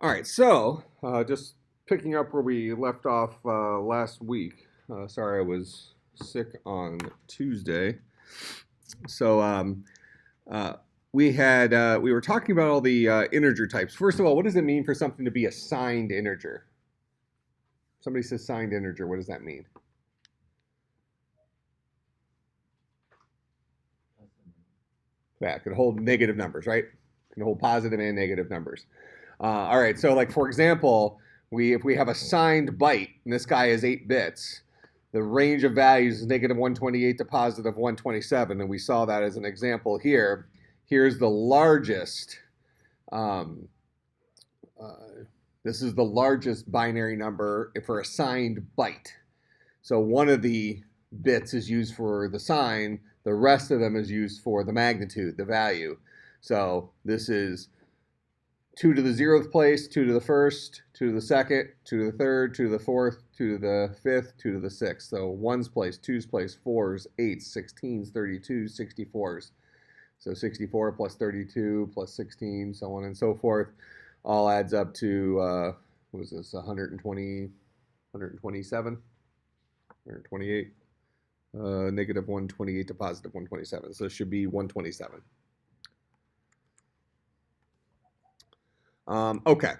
All right, so just picking up where we left off last week. Sorry, I was sick on Tuesday. So we were talking about all the integer types. First of all, what does it mean for something to be a signed integer? Somebody says signed integer. What does that mean? Yeah, it could hold negative numbers, right? It can hold positive and negative numbers. All right, so like for example, if we have a signed byte, and this guy is 8 bits, the range of values is negative 128 to positive 127, and we saw that as an example here. Here's the largest. Um, this is the largest binary number for a signed byte. So one of the bits is used for the sign, the rest of them is used for the magnitude, the value. So this is 2 to the 0th place, 2 to the 1st, 2 to the 2nd, 2 to the 3rd, 2 to the 4th, 2 to the 5th, 2 to the 6th. So 1's place, 2's place, 4's, 8's, 16's, 32's, 64's. So 64 plus 32 plus 16, so on and so forth, all adds up to, what was this, 120, 127, 128, negative 128 to positive 127. So this should be 127. Okay.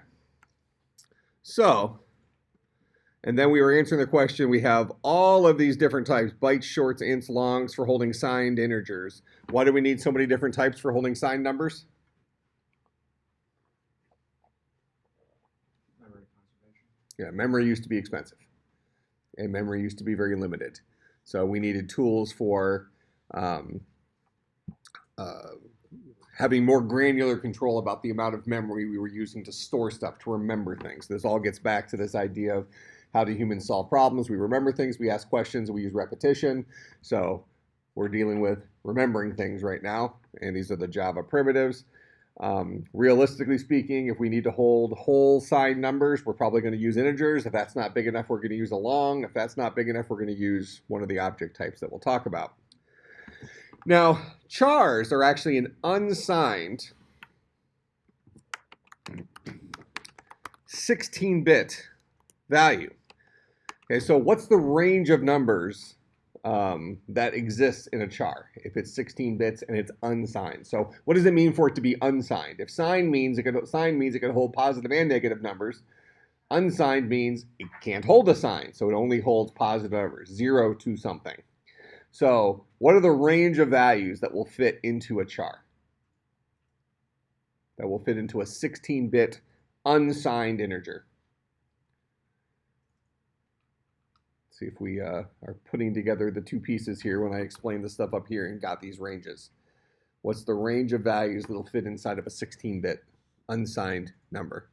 So, and then we were answering the question, we have all of these different types, bytes, shorts, ints, longs for holding signed integers. Why do we need so many different types for holding signed numbers? Memory conservation. Yeah, memory used to be expensive. And memory used to be very limited. So we needed tools for having more granular control about the amount of memory we were using to store stuff, to remember things. This all gets back to this idea of how do humans solve problems. We remember things, we ask questions, we use repetition. So we're dealing with remembering things right now, and these are the Java primitives. Realistically speaking, if we need to hold whole signed numbers, we're probably going to use integers. If that's not big enough, we're going to use a long. If that's not big enough, we're going to use one of the object types that we'll talk about. Now, chars are actually an unsigned 16-bit value. Okay, so what's the range of numbers that exists in a char if it's 16 bits and it's unsigned? So what does it mean for it to be unsigned? If signed means it can hold positive and negative numbers. Unsigned means it can't hold a sign, so it only holds positive numbers, 0 to something. So what are the range of values that will fit into a char? That will fit into a 16-bit unsigned integer. See if we are putting together the two pieces here when I explained the stuff up here and got these ranges. What's the range of values that will fit inside of a 16-bit unsigned number?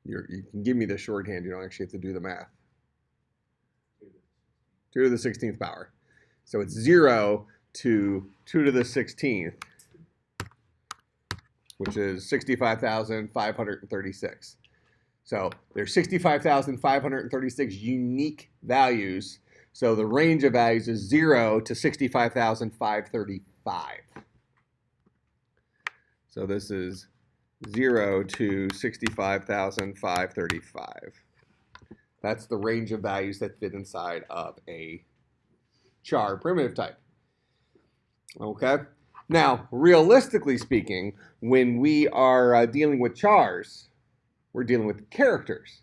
You can give me the shorthand. You don't actually have to do the math. 2 to the 16th power. So it's 0 to 2 to the 16th, which is 65,536. So there's 65,536 unique values. So the range of values is 0 to 65,535. So this is 0 to 65,535. That's the range of values that fit inside of a char primitive type. Okay? Now, realistically speaking, when we are dealing with chars, we're dealing with characters.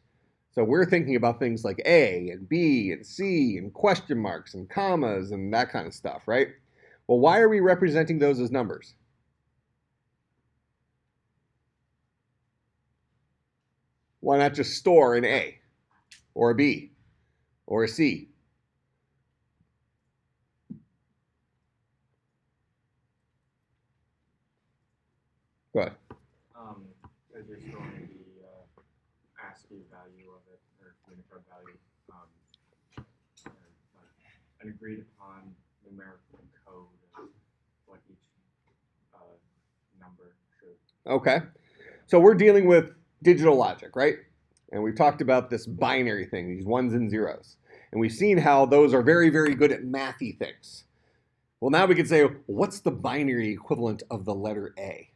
So we're thinking about things like A and B and C and question marks and commas and that kind of stuff, right? Well, why are we representing those as numbers? Why not just store an A or a B or a C? Go ahead. Because you're storing the ASCII value of it, or Unicode value, like an agreed upon numerical code of what each number should. Okay. So we're dealing with digital logic, right? And we've talked about this binary thing, these ones and zeros. And we've seen how those are very, very good at mathy things. Well, now we can say, what's the binary equivalent of the letter A?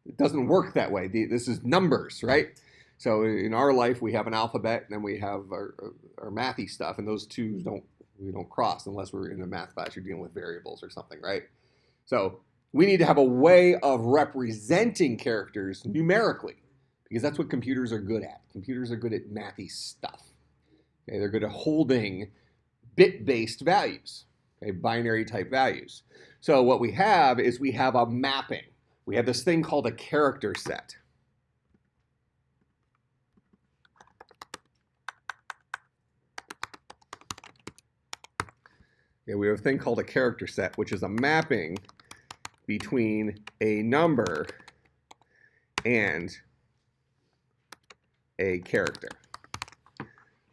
It doesn't work that way. This is numbers, right? So in our life, we have an alphabet, and then we have our mathy stuff, and those two we don't cross unless we're in a math class. You're dealing with variables or something, right? So we need to have a way of representing characters numerically, because that's what computers are good at. Computers are good at mathy stuff. Okay, they're good at holding bit-based values, okay, binary type values. So what we have is we have a mapping. We have this thing called a character set. Okay, we have a thing called a character set, which is a mapping between a number and a character.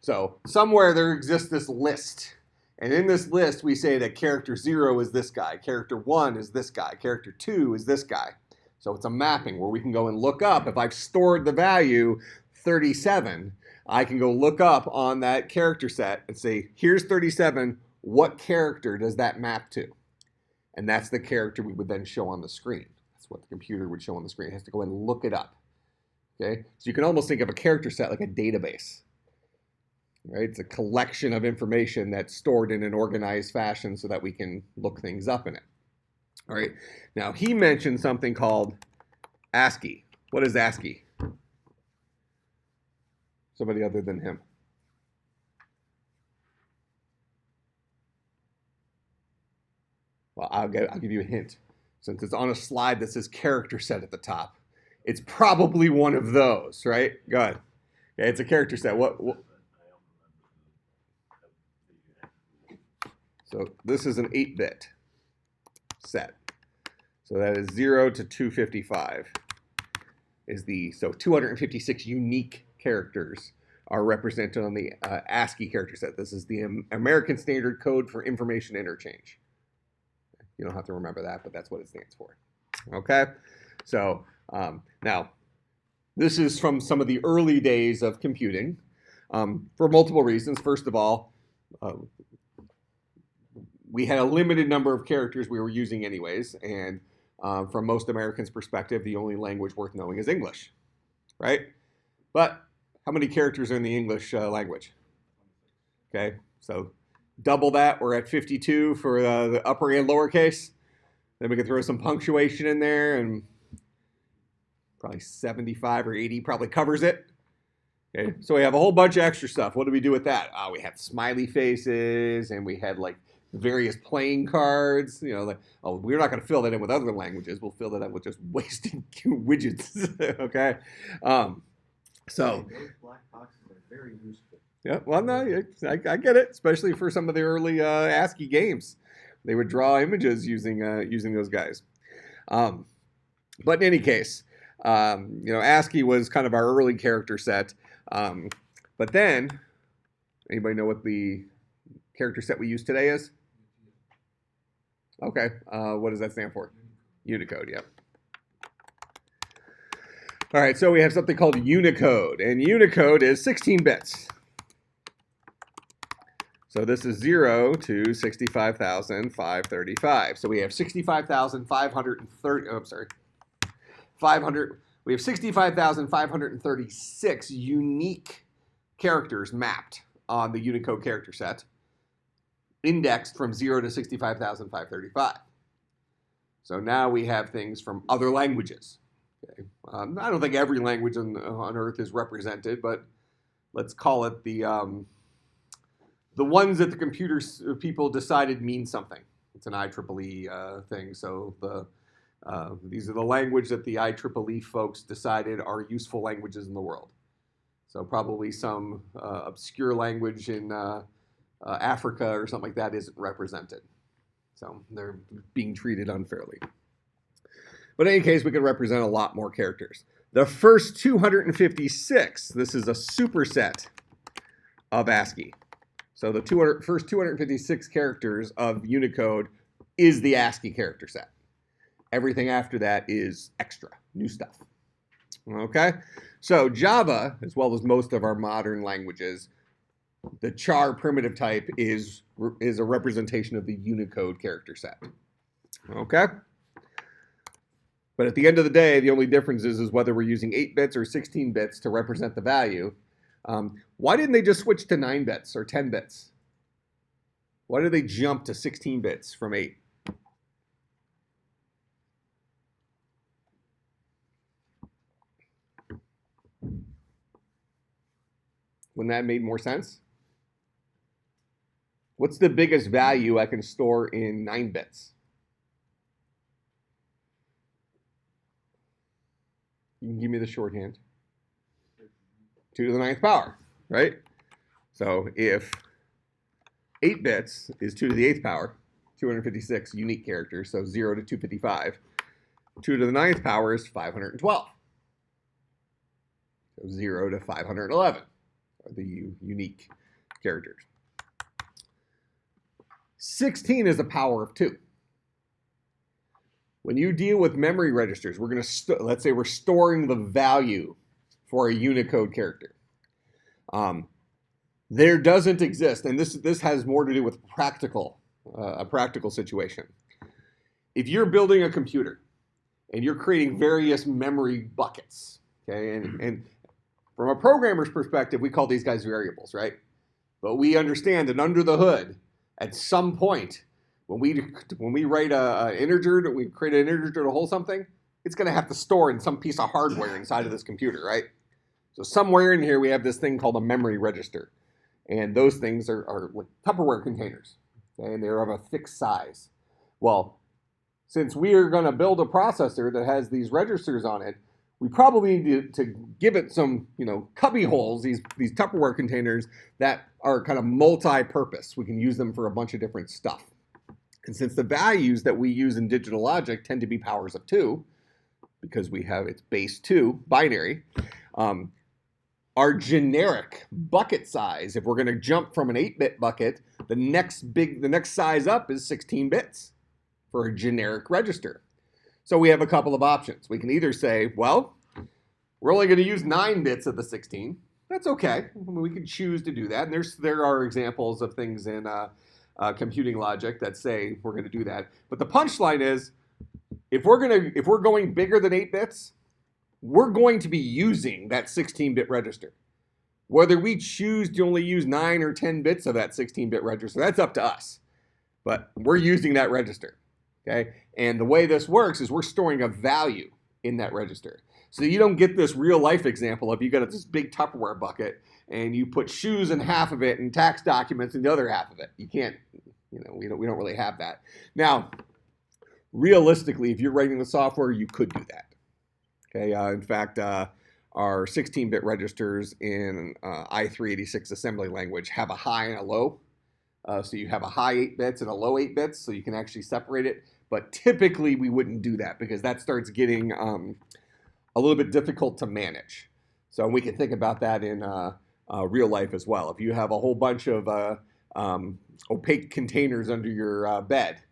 So somewhere there exists this list. And in this list, we say that character 0 is this guy, character 1 is this guy, character 2 is this guy. So it's a mapping where we can go and look up. If I've stored the value 37, I can go look up on that character set and say, here's 37, what character does that map to? And that's the character we would then show on the screen. That's what the computer would show on the screen. It has to go and look it up. Okay? So you can almost think of a character set like a database. Right? It's a collection of information that's stored in an organized fashion so that we can look things up in it. All right. Now, he mentioned something called ASCII. What is ASCII? Somebody other than him. Well, I'll give you a hint. Since it's on a slide that says character set at the top, it's probably one of those, right? Go ahead. Okay, it's a character set. What? So this is an 8-bit set. So that is 0 to 255 so 256 unique characters are represented on the ASCII character set. This is the American Standard Code for Information Interchange. You don't have to remember that, but that's what it stands for. Okay? So now, this is from some of the early days of computing for multiple reasons. First of all, we had a limited number of characters we were using anyways, and from most Americans' perspective, the only language worth knowing is English, right? But how many characters are in the English language? Okay, so double that, we're at 52 for the upper and lowercase. Then we can throw some punctuation in there, and probably 75 or 80 probably covers it. Okay, so we have a whole bunch of extra stuff. What do we do with that? We had smiley faces, and we had like various playing cards. You know, like, oh, we're not going to fill that in with other languages. We'll fill that in with just wasted widgets. Okay, so those black boxes are very useful. Yeah, well, no, I get it, especially for some of the early ASCII games. They would draw images using those guys. But in any case, ASCII was kind of our early character set. But then, anybody know what the character set we use today is? Okay, what does that stand for? Unicode, yep. All right, so we have something called Unicode, and Unicode is 16 bits. So this is 0 to 65,535. So we have 65,536 unique characters mapped on the Unicode character set, indexed from 0 to 65,535. So now we have things from other languages. Okay. I don't think every language on Earth is represented, but let's call it the ones that the computer people decided mean something. It's an IEEE thing, so these are the language that the IEEE folks decided are useful languages in the world. So probably some obscure language in Africa or something like that isn't represented. So they're being treated unfairly. But in any case, we can represent a lot more characters. The first 256, this is a superset of ASCII. So the first 256 characters of Unicode is the ASCII character set. Everything after that is extra, new stuff. Okay? So Java, as well as most of our modern languages, the char primitive type is a representation of the Unicode character set. Okay? But at the end of the day, the only difference is whether we're using 8 bits or 16 bits to represent the value. Why didn't they just switch to 9 bits or 10 bits? Why did they jump to 16 bits from 8? Wouldn't that have made more sense? What's the biggest value I can store in 9 bits? You can give me the shorthand. 2 to the 9th power, right? So if 8 bits is 2 to the 8th power, 256 unique characters, so 0 to 255. 2 to the 9th power is 512. So 0 to 511 are the unique characters. 16 is a power of 2. When you deal with memory registers, we're going to let's say we're storing the value for a Unicode character. There doesn't exist, and this has more to do with a practical situation. If you're building a computer and you're creating various memory buckets, okay, and from a programmer's perspective, we call these guys variables, right? But we understand that under the hood, at some point, when we write an integer, we create an integer to hold something, it's going to have to store in some piece of hardware inside of this computer, right? So somewhere in here, we have this thing called a memory register. And those things are like Tupperware containers, okay? And they're of a fixed size. Well, since we are going to build a processor that has these registers on it, we probably need to give it some, cubby holes, these Tupperware containers that are kind of multi-purpose. We can use them for a bunch of different stuff. And since the values that we use in digital logic tend to be powers of 2, because it's base 2, binary, our generic bucket size, if we're going to jump from an 8-bit bucket, the next size up is 16 bits for a generic register. So we have a couple of options. We can either say, well, we're only going to use 9 bits of the 16. That's okay. We can choose to do that. And there are examples of things in computing logic that say we're going to do that. But the punchline is, if we're going bigger than 8 bits, we're going to be using that 16-bit register. Whether we choose to only use 9 or 10 bits of that 16-bit register, that's up to us. But we're using that register. Okay? And the way this works is we're storing a value in that register. So you don't get this real life example of you got this big Tupperware bucket and you put shoes in half of it and tax documents in the other half of it. You can't, we don't really have that. Now, realistically, if you're writing the software, you could do that. Okay. In fact, our 16-bit registers in i386 assembly language have a high and a low. So you have a high 8 bits and a low 8 bits, so you can actually separate it. But typically, we wouldn't do that because that starts getting a little bit difficult to manage. So we can think about that in real life as well. If you have a whole bunch of opaque containers under your bed,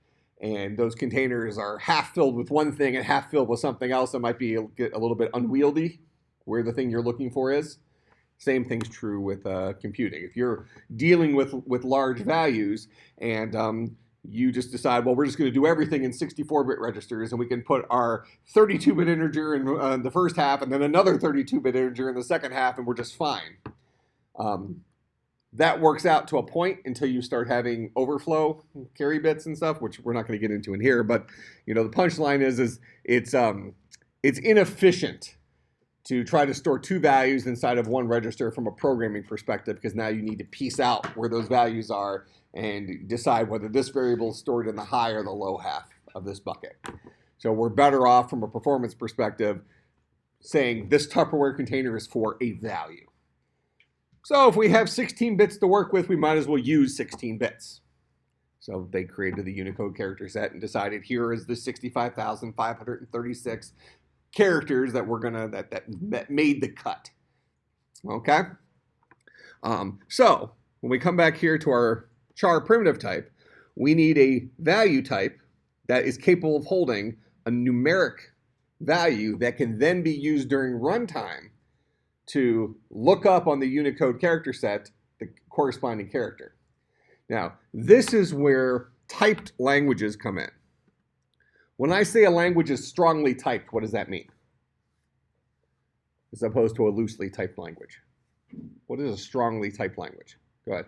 and those containers are half filled with one thing and half filled with something else, it might be a little bit unwieldy where the thing you're looking for is. Same thing's true with computing. If you're dealing with large values and you just decide, well, we're just going to do everything in 64-bit registers, and we can put our 32-bit integer in the first half and then another 32-bit integer in the second half, and we're just fine. That works out to a point until you start having overflow carry bits and stuff, which we're not going to get into in here. But the punchline is it's inefficient to try to store 2 values inside of one register from a programming perspective, because now you need to piece out where those values are and decide whether this variable is stored in the high or the low half of this bucket. So we're better off from a performance perspective saying this Tupperware container is for a value. So if we have 16 bits to work with, we might as well use 16 bits. So they created the Unicode character set and decided here is the 65,536 characters that we're gonna that made the cut. Okay. So when we come back here to our char primitive type, we need a value type that is capable of holding a numeric value that can then be used during runtime to look up on the Unicode character set the corresponding character. Now, this is where typed languages come in. When I say a language is strongly typed, what does that mean? As opposed to a loosely typed language. What is a strongly typed language? Go ahead.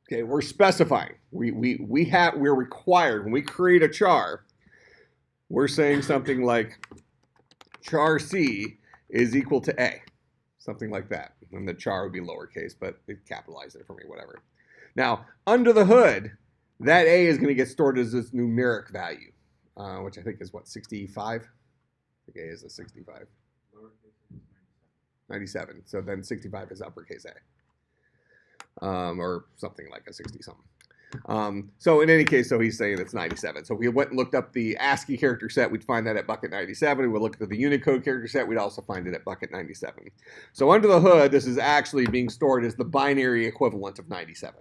Okay, we're specifying. We're required when we create a char. We're saying something like char C is equal to A, something like that. And the char would be lowercase, but they capitalized it for me, whatever. Now, under the hood, that A is going to get stored as this numeric value, which I think is what, 65? I think A is a 65. 97. So then 65 is uppercase A, or something like a 60-something. So in any case, so he's saying it's 97. So if we went and looked up the ASCII character set, we'd find that at bucket 97. We looked at the Unicode character set, we'd also find it at bucket 97. So under the hood, this is actually being stored as the binary equivalent of 97.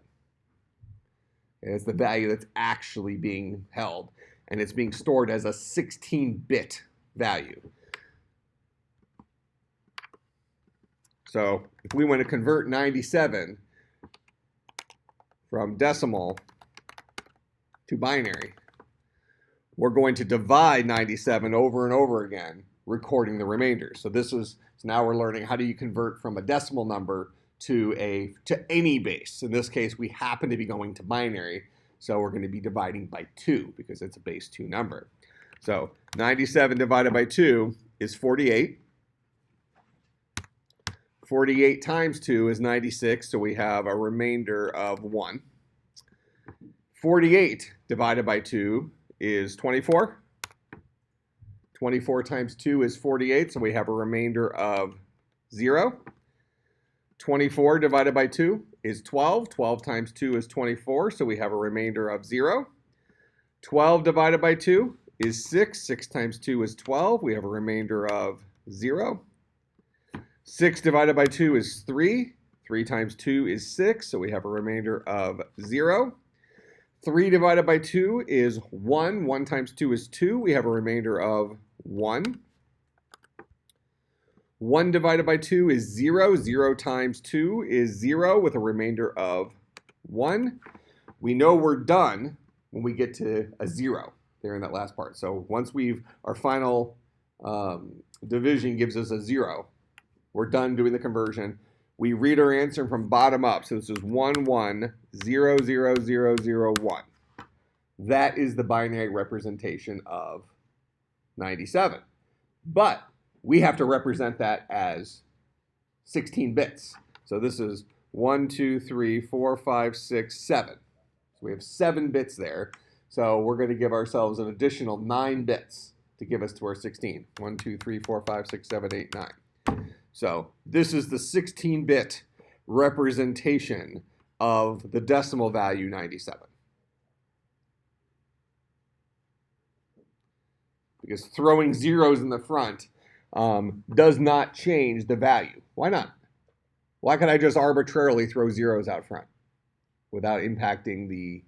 It's the value that's actually being held, and it's being stored as a 16-bit value. So if we want to convert 97 from decimal to binary, we're going to divide 97 over and over again, recording the remainder. So now we're learning how do you convert from a decimal number to any base. In this case, we happen to be going to binary, so we're going to be dividing by 2 because it's a base 2 number. So 97 divided by 2 is 48. 48 times 2 is 96, so we have a remainder of 1. 48 divided by 2 is 24. 24 times 2 is 48, so we have a remainder of 0. 24 divided by 2 is 12. 12 times 2 is 24, so we have a remainder of 0. 12 divided by 2 is 6. 6 times 2 is 12. We have a remainder of 0. 6 divided by 2 is 3. 3 times 2 is 6, so we have a remainder of 0. 3 divided by 2 is 1. 1 times 2 is 2. We have a remainder of 1. 1 divided by 2 is 0. 0 times 2 is 0 with a remainder of 1. We know we're done when we get to a 0 there in that last part. So once our final division gives us a 0, we're done doing the conversion. We read our answer from bottom up. So this is 1, 1, 0, 0, 0, 0, 1. That is the binary representation of 97. But we have to represent that as 16 bits. So this is 1, 2, 3, 4, 5, 6, 7. So we have 7 bits there. So we're going to give ourselves an additional 9 bits to give us to our 16. 1, 2, 3, 4, 5, 6, 7, 8, 9. So this is the 16-bit representation of the decimal value 97. Because throwing zeros in the front does not change the value. Why not? Why can't I just arbitrarily throw zeros out front without impacting the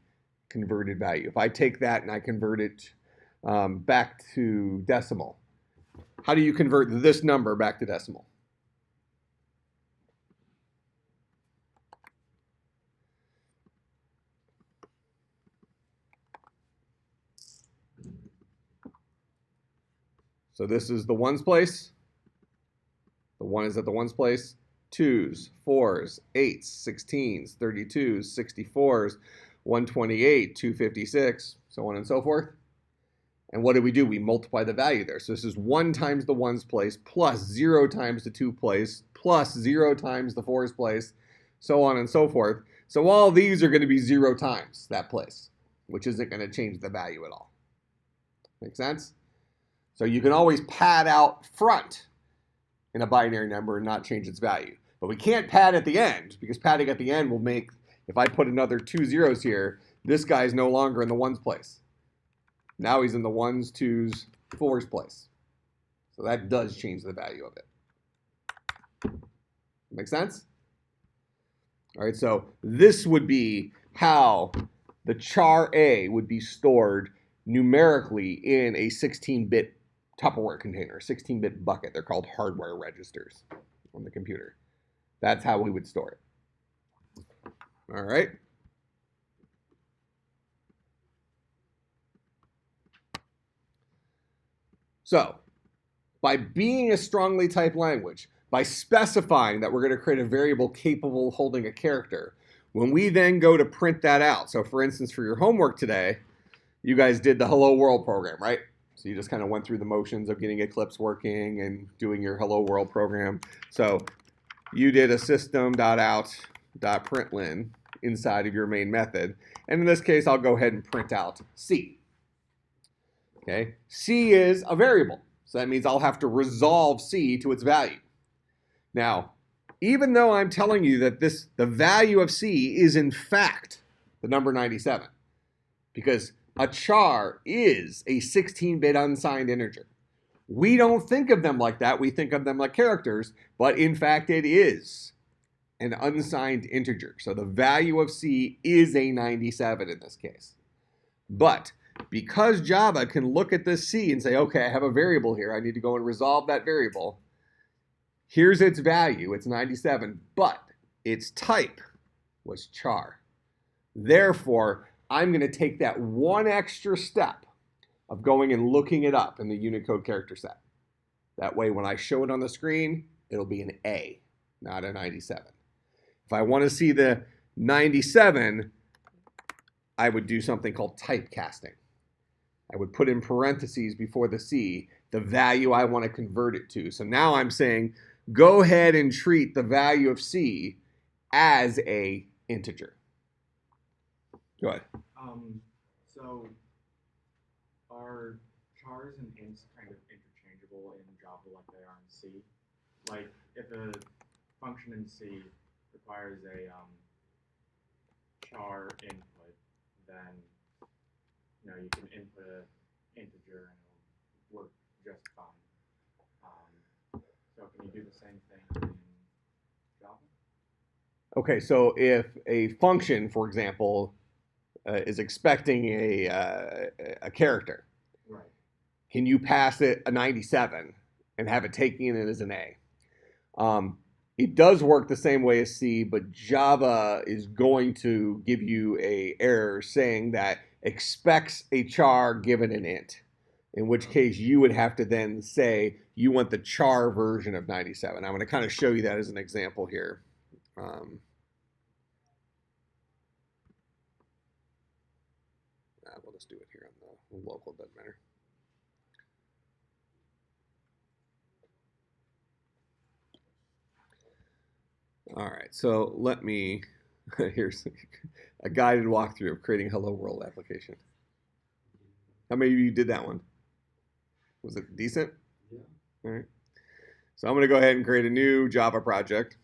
converted value? If I take that and I convert it back to decimal, how do you convert this number back to decimal? So this is the ones place. The 1 is at the ones place. 2s, 4s, 8s, 16s, 32s, 64s, 128, 256, so on and so forth. And what do? We multiply the value there. So this is 1 times the ones place plus 0 times the 2 place plus 0 times the 4s place, so on and so forth. So all these are going to be 0 times that place, which isn't going to change the value at all. Make sense? So you can always pad out front in a binary number and not change its value. But we can't pad at the end, because padding at the end will make, if I put another 2 zeros here, this guy's no longer in the ones place. Now he's in the 1s, 2s, 4s place. So that does change the value of it. Make sense? All right, so this would be how the char A would be stored numerically in a 16-bit Tupperware container, 16-bit bucket. They're called hardware registers on the computer. That's how we would store it. All right. So, by being a strongly typed language, by specifying that we're going to create a variable capable of holding a character, when we then go to print that out, so for instance, for your homework today, you guys did the Hello World program, right? So you just kind of went through the motions of getting Eclipse working and doing your Hello World program. So you did a system.out.println inside of your main method. And in this case, I'll go ahead and print out C. Okay, C is a variable. So that means I'll have to resolve C to its value. Now, even though I'm telling you that the value of C is in fact the number 97, because a char is a 16-bit unsigned integer. We don't think of them like that. We think of them like characters, but in fact it is an unsigned integer. So the value of C is a 97 in this case. But because Java can look at this C and say, okay, I have a variable here. I need to go and resolve that variable. Here's its value. It's 97, but its type was char. Therefore, I'm going to take that one extra step of going and looking it up in the Unicode character set. That way, when I show it on the screen, it'll be an A, not a 97. If I want to see the 97, I would do something called typecasting. I would put in parentheses before the C the value I want to convert it to. So now I'm saying, go ahead and treat the value of C as a integer. Go ahead. So are chars and ints kind of interchangeable in Java like they are in C? Like if a function in C requires a char input, then you can input an integer and it'll work just fine. So can you do the same thing in Java? Okay, so if a function, for example, is expecting a character, right, can you pass it a 97 and have it taking it as an A? It does work the same way as C, but Java is going to give you an error saying that expects a char given an int, in which case you would have to then say you want the char version of 97. I'm going to kind of show you that as an example here. We'll just do it here on the local, doesn't matter. All right, so let me, here's a guided walkthrough of creating Hello World application. How many of you did that one? Was it decent? Yeah. All right. So I'm going to go ahead and create a new Java project.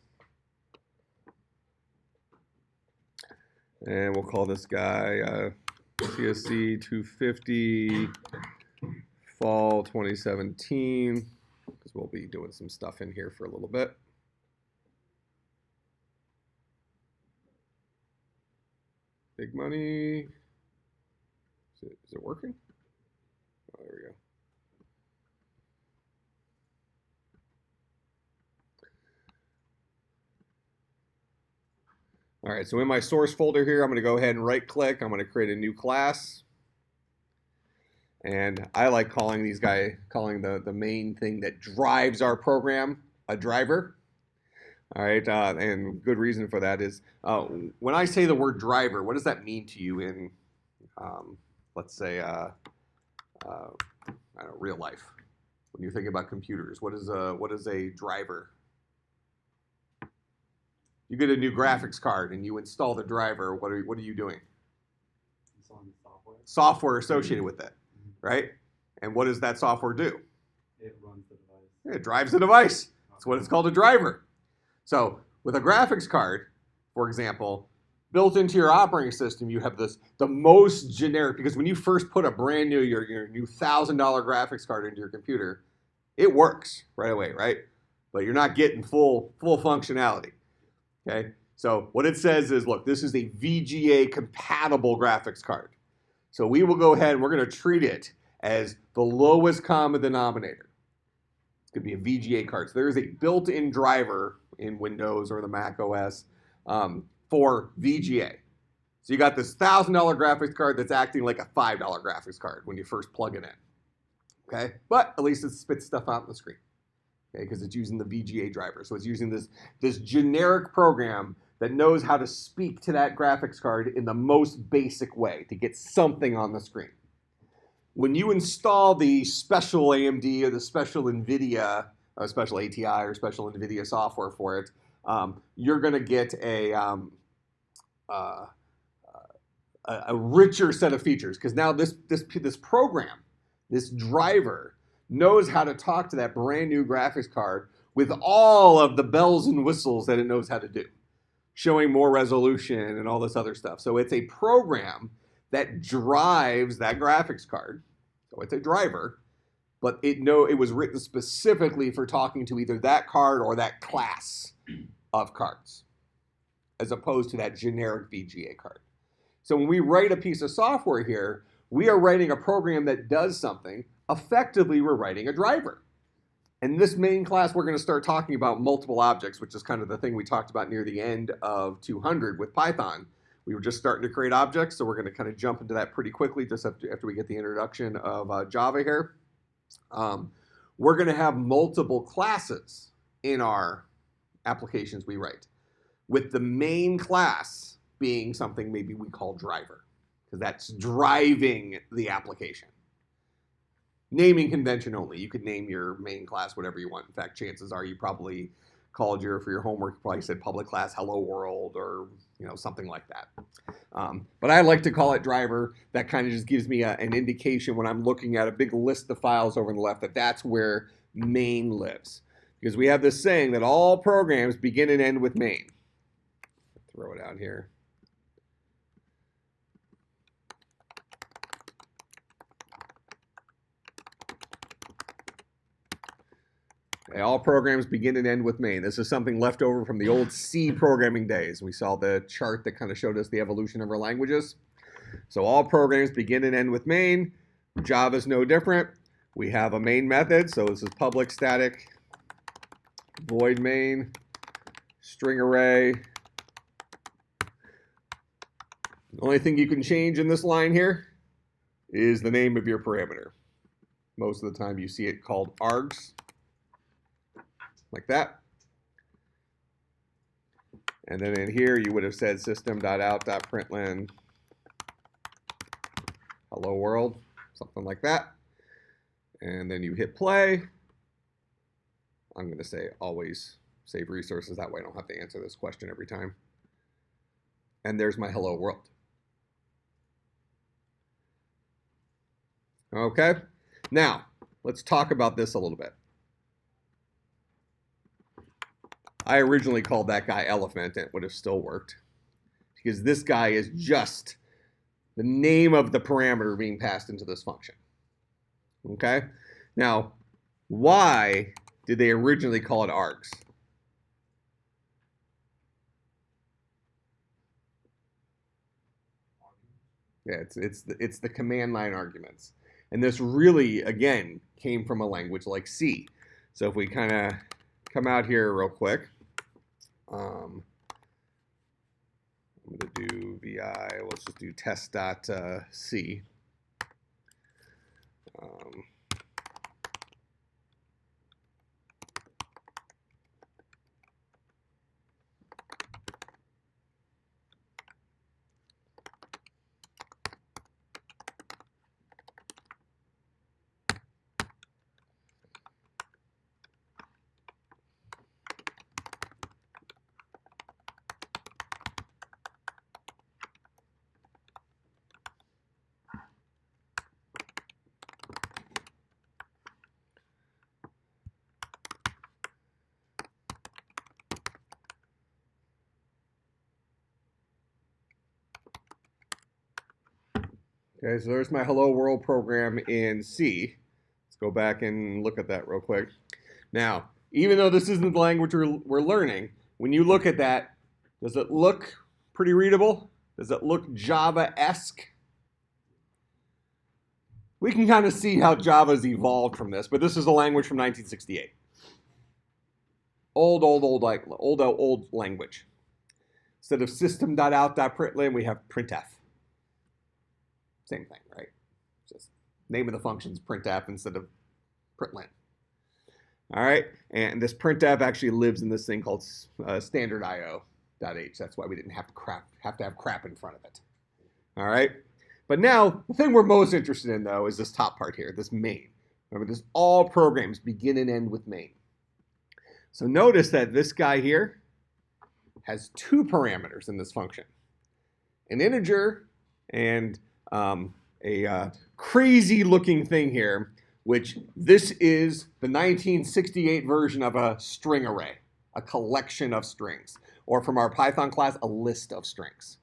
And we'll call this guy CSC250 Fall 2017, because we'll be doing some stuff in here for a little bit. Big money. Is it working? Oh, there we go. All right, so in my source folder here, I'm going to go ahead and right click. I'm going to create a new class. And I like calling the main thing that drives our program a driver. All right, and good reason for that is when I say the word driver, what does that mean to you in, let's say, I don't know, real life? When you think about computers, what is a driver? You get a new graphics card and you install the driver. What are you doing? Installing the software. Software associated with it, right? And what does that software do? It runs the device. It drives the device. That's what it's called, a driver. So with a graphics card, for example, built into your operating system, you have the most generic, because when you first put a brand new, your new $1,000 graphics card into your computer, it works right away, right? But you're not getting full functionality. Okay, so what it says is, look, this is a VGA compatible graphics card. So we will go ahead and we're going to treat it as the lowest common denominator. It's going to be a VGA card. So there is a built-in driver in Windows or the Mac OS for VGA. So you got this $1,000 graphics card that's acting like a $5 graphics card when you first plug it in. Okay, but at least it spits stuff out on the screen. Okay, because it's using the VGA driver. So it's using this generic program that knows how to speak to that graphics card in the most basic way to get something on the screen. When you install the special AMD or the special NVIDIA, or special ATI or special NVIDIA software for it, you're going to get a richer set of features because now this program, this driver, knows how to talk to that brand new graphics card with all of the bells and whistles that it knows how to do, showing more resolution and all this other stuff. So it's a program that drives that graphics card. So it's a driver, but it was written specifically for talking to either that card or that class of cards, as opposed to that generic VGA card. So when we write a piece of software here, we are writing a program that does something. Effectively, we're writing a driver. In this main class, we're going to start talking about multiple objects, which is kind of the thing we talked about near the end of 200 with Python. We were just starting to create objects, so we're going to kind of jump into that pretty quickly just after we get the introduction of Java here. We're going to have multiple classes in our applications we write, with the main class being something maybe we call driver, because that's driving the application. Naming convention only. You could name your main class whatever you want. In fact, chances are you probably called for your homework, you probably said public class hello world or something like that. But I like to call it driver. That kind of just gives me an indication when I'm looking at a big list of files over on the left that that's where main lives. Because we have this saying that all programs begin and end with main. Throw it out here. Okay, all programs begin and end with main. This is something left over from the old C programming days. We saw the chart that kind of showed us the evolution of our languages. So all programs begin and end with main. Java is no different. We have a main method. So this is public static void main string array. The only thing you can change in this line here is the name of your parameter. Most of the time you see it called args, like that. And then in here you would have said system.out.println hello world, something like that. And then you hit play. I'm going to say always save resources. That way I don't have to answer this question every time. And there's my hello world. Okay, now let's talk about this a little bit. I originally called that guy elephant, and it would have still worked, because this guy is just the name of the parameter being passed into this function. Okay, now why did they originally call it args? Yeah, it's the command line arguments. And this really, again, came from a language like C. So if we kind of come out here real quick, I'm going to do VI, let's just do test.c. Okay, so there's my hello world program in C. Let's go back and look at that real quick. Now, even though this isn't the language we're learning, when you look at that, does it look pretty readable? Does it look Java-esque? We can kind of see how Java's evolved from this, but this is a language from 1968. Old language. Instead of system.out.println, we have printf. Same thing, right? Just name of the function's printf instead of println. All right, and this printf actually lives in this thing called standard io.h. That's why we didn't have to have crap in front of it. All right, but now the thing we're most interested in though is this top part here, this main. Remember, this all programs begin and end with main. So notice that this guy here has two parameters in this function, an integer and a crazy looking thing here, which this is the 1968 version of a string array, a collection of strings, or from our Python class, a list of strings.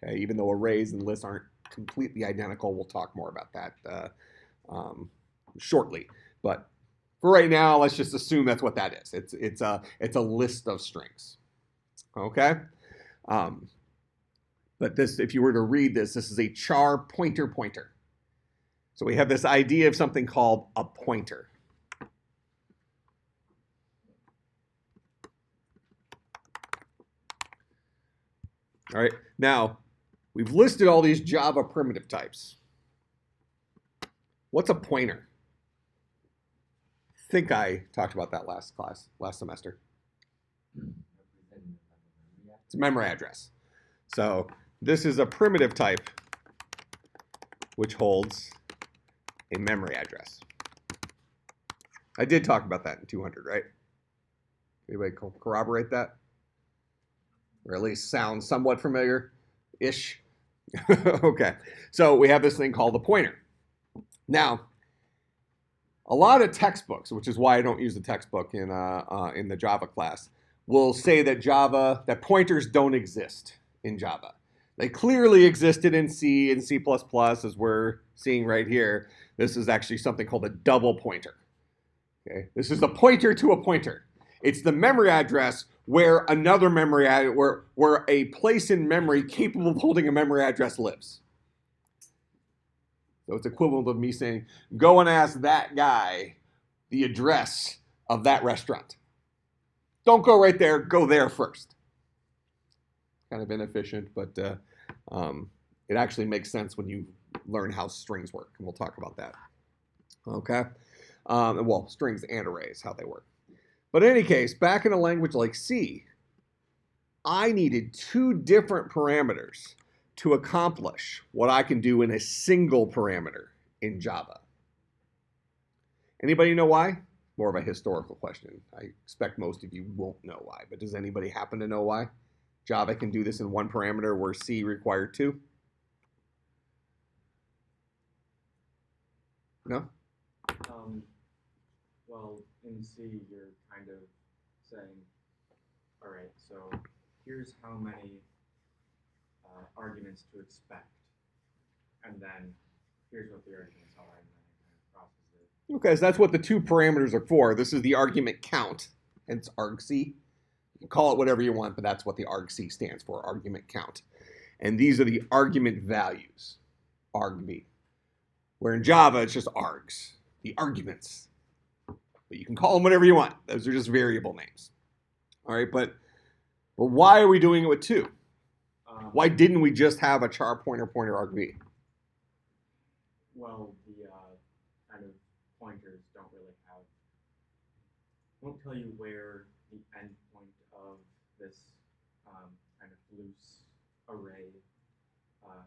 Okay, even though arrays and lists aren't completely identical, we'll talk more about that shortly. But for right now, let's just assume that's what that is. It's a list of strings. Okay, but this, if you were to read this, this is a char pointer. So we have this idea of something called a pointer. All right, now we've listed all these Java primitive types. What's a pointer? I think I talked about that last semester. It's a memory address. So this is a primitive type which holds a memory address. I did talk about that in 200, right? Anybody corroborate that? Or at least sound somewhat familiar-ish? Okay, so we have this thing called the pointer. Now, a lot of textbooks, which is why I don't use the textbook in the Java class, will say that pointers don't exist in Java. They clearly existed in C and C++, as we're seeing right here. This is actually something called a double pointer. Okay, this is a pointer to a pointer. It's the memory address where another memory where a place in memory capable of holding a memory address lives. So it's equivalent of me saying, go and ask that guy the address of that restaurant. Don't go right there, go there first. Kind of inefficient, but it actually makes sense when you learn how strings work, and we'll talk about that. Okay? Well, strings and arrays, how they work. But in any case, back in a language like C, I needed two different parameters to accomplish what I can do in a single parameter in Java. Anybody know why? More of a historical question. I expect most of you won't know why, but does anybody happen to know why Java can do this in one parameter where C required two? No? Well, in C, you're kind of saying, all right, so here's how many arguments to expect, and then here's what the arguments are, and then it kind of processes it. Okay, so that's what the two parameters are for. This is the argument count, hence argc. You can call it whatever you want, but that's what the argc stands for, argument count. And these are the argument values, argv. Where in Java, it's just args, the arguments. But you can call them whatever you want. Those are just variable names. All right, but why are we doing it with two? Why didn't we just have a char pointer argv? Well, the kind of pointers won't tell you where the endpoint of this kind of loose array or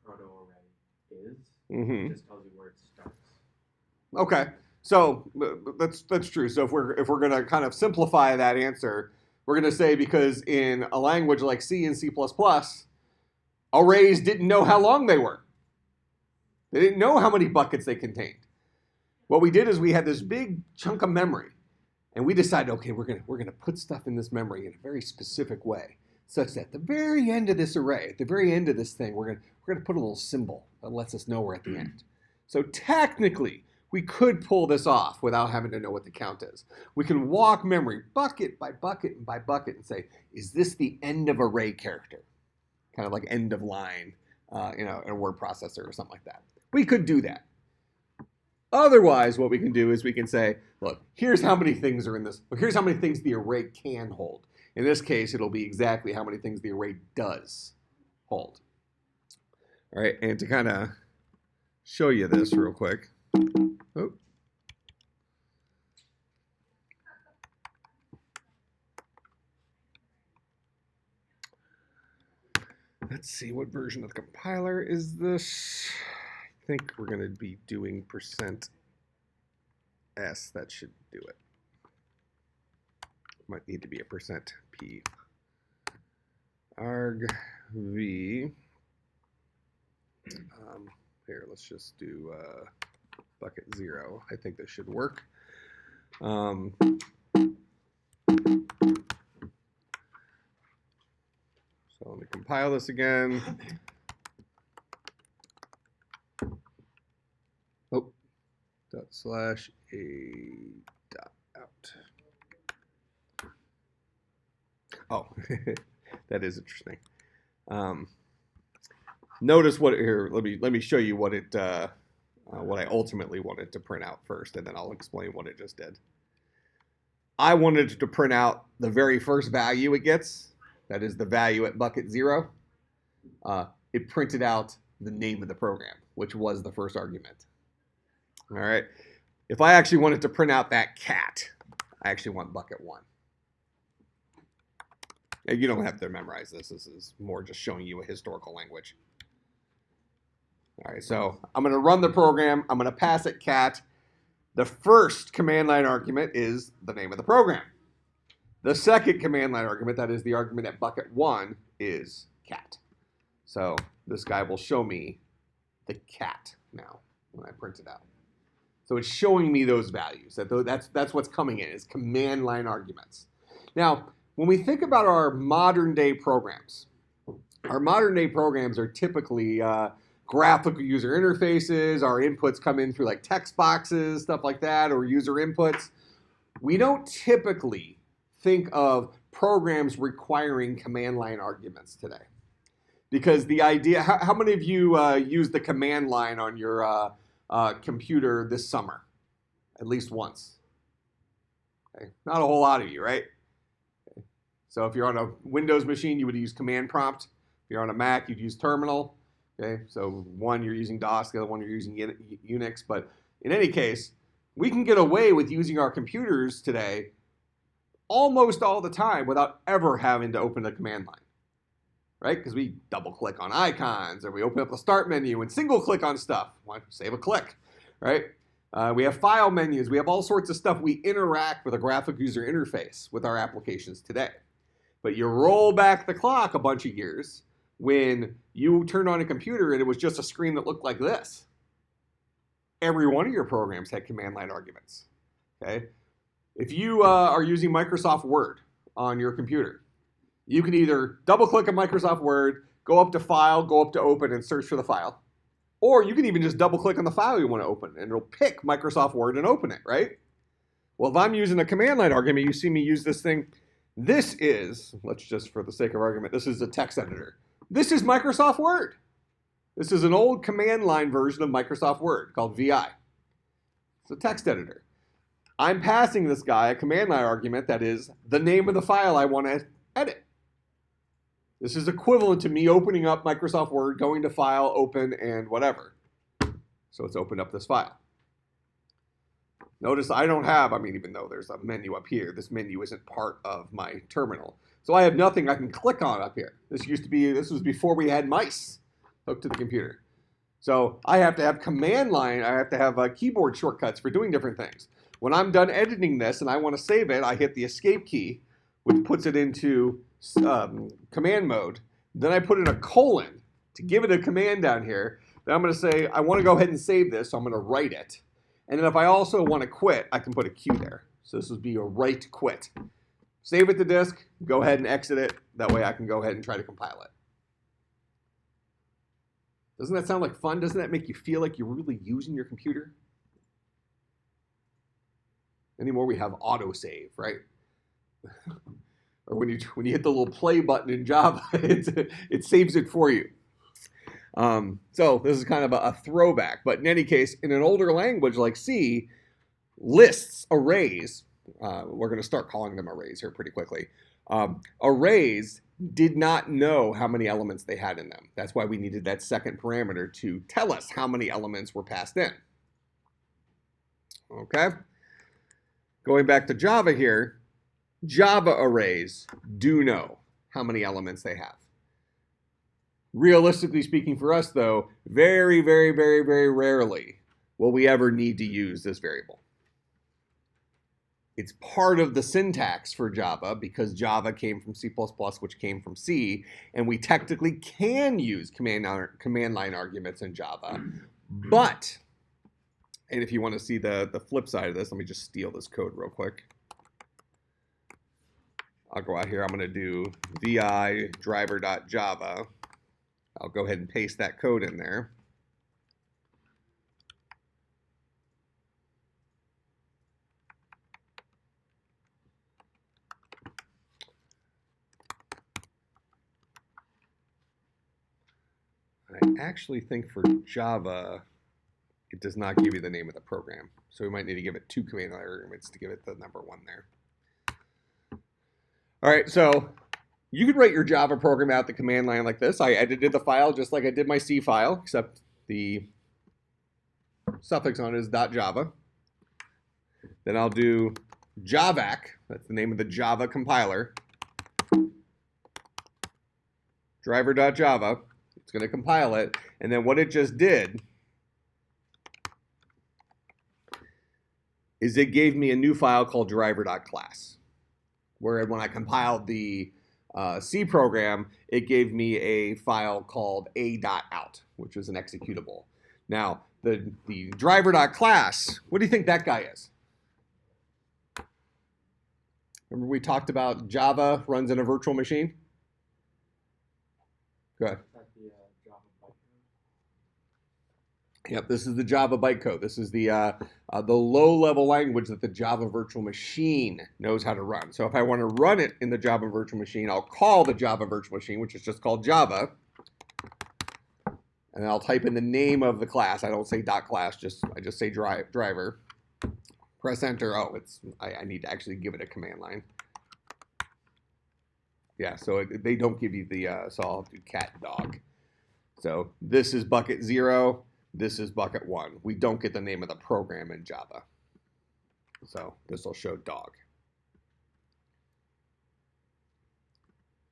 proto-array is. Mm-hmm. It just tells you where it starts. Okay, so that's true. So if we're going to kind of simplify that answer, we're going to say because in a language like C and C++, arrays didn't know how long they were. They didn't know how many buckets they contained. What we did is we had this big chunk of memory, and we decided, okay, we're gonna put stuff in this memory in a very specific way, such that at the very end of this array, at the very end of this thing, we're gonna put a little symbol that lets us know we're at the end. So technically, we could pull this off without having to know what the count is. We can walk memory bucket by bucket by bucket and say, is this the end of array character? Kind of like end of line, in a word processor or something like that. We could do that. Otherwise, what we can do is we can say, look, here's how many things are in this. Here's how many things the array can hold. In this case, it'll be exactly how many things the array does hold. All right, and to kind of show you this real quick. Oh. Let's see, what version of the compiler is this? I think we're going to be doing %s. That should do it. Might need to be a %p. arg v. Here, let's just do bucket 0. I think this should work. So let me compile this again. Oh, ./a.out. Oh, that is interesting. Notice what here. Let me show you what it what I ultimately wanted to print out first, and then I'll explain what it just did. I wanted it to print out the very first value it gets. That is the value at bucket 0. It printed out the name of the program, which was the first argument. All right. If I actually wanted to print out that cat, I actually want bucket 1. And you don't have to memorize this. This is more just showing you a historical language. All right, so I'm going to run the program. I'm going to pass it cat. The first command line argument is the name of the program. The second command line argument, that is the argument at bucket 1, is cat. So this guy will show me the cat now when I print it out. So it's showing me those values. That's what's coming in, is command line arguments. Now, when we think about our modern day programs are typically graphical user interfaces. Our inputs come in through like text boxes, stuff like that, or user inputs. We don't typically think of programs requiring command line arguments today. Because the idea, how many of you use the command line on your computer this summer? At least once. Okay. Not a whole lot of you, right? Okay. So if you're on a Windows machine, you would use command prompt. If you're on a Mac, you'd use terminal. Okay, so one you're using DOS, the other one you're using Unix. But in any case, we can get away with using our computers today almost all the time without ever having to open the command line, right? Because we double click on icons, or we open up the start menu and single click on stuff. Why save a click, right? We have file menus. We have all sorts of stuff. We interact with a graphic user interface with our applications today. But you roll back the clock a bunch of years when you turned on a computer and it was just a screen that looked like this. Every one of your programs had command line arguments. Okay? If you are using Microsoft Word on your computer, you can either double click on Microsoft Word, go up to File, go up to Open, and search for the file. Or you can even just double click on the file you want to open, and it'll pick Microsoft Word and open it, right? Well, if I'm using a command line argument, you see me use this thing. This is, let's just for the sake of argument, this is a text editor. This is Microsoft Word. This is an old command line version of Microsoft Word called VI. It's a text editor. I'm passing this guy a command line argument that is the name of the file I want to edit. This is equivalent to me opening up Microsoft Word, going to File, Open, and whatever. So it's opened up this file. Notice I don't have, even though there's a menu up here, this menu isn't part of my terminal. So I have nothing I can click on up here. This was before we had mice hooked to the computer. So I have to have command line, I have to have keyboard shortcuts for doing different things. When I'm done editing this and I want to save it, I hit the escape key, which puts it into command mode. Then I put in a colon to give it a command down here. Then I'm going to say, I want to go ahead and save this, so I'm going to write it. And then if I also want to quit, I can put a Q there. So this would be a write quit. Save it to disk, go ahead and exit it. That way I can go ahead and try to compile it. Doesn't that sound like fun? Doesn't that make you feel like you're really using your computer? Anymore, we have autosave, right? Or when you hit the little play button in Java, it saves it for you. So this is kind of a throwback. But in any case, in an older language like C, lists, arrays, we're going to start calling them arrays here pretty quickly, Arrays did not know how many elements they had in them. That's why we needed that second parameter to tell us how many elements were passed in. Okay? Going back to Java here, Java arrays do know how many elements they have. Realistically speaking for us, though, very, very, very, very rarely will we ever need to use this variable. It's part of the syntax for Java because Java came from C++, which came from C, and we technically can use command line arguments in Java. But, and if you want to see the flip side of this, let me just steal this code real quick. I'll go out here. I'm going to do vi driver.java. I'll go ahead and paste that code in there. I actually think for Java, it does not give you the name of the program. So we might need to give it 2 command line arguments to give it the number 1 there. All right, so you could write your Java program out the command line like this. I edited the file just like I did my C file, except the suffix on it is .java. Then I'll do javac, that's the name of the Java compiler, driver.java. It's going to compile it, and then what it just did is it gave me a new file called driver.class, where when I compiled the C program, it gave me a file called a.out, which was an executable. Now, the driver.class, what do you think that guy is? Remember we talked about Java runs in a virtual machine? Go ahead. Yep, this is the Java bytecode. This is the low-level language that the Java virtual machine knows how to run. So if I want to run it in the Java virtual machine, I'll call the Java virtual machine, which is just called Java, and I'll type in the name of the class. I don't say .class, I just say driver. Press enter. Oh, I need to actually give it a command line. Yeah, so they don't give you the, so I'll do cat dog. So this is bucket 0. This is bucket 1. We don't get the name of the program in Java. So this will show dog.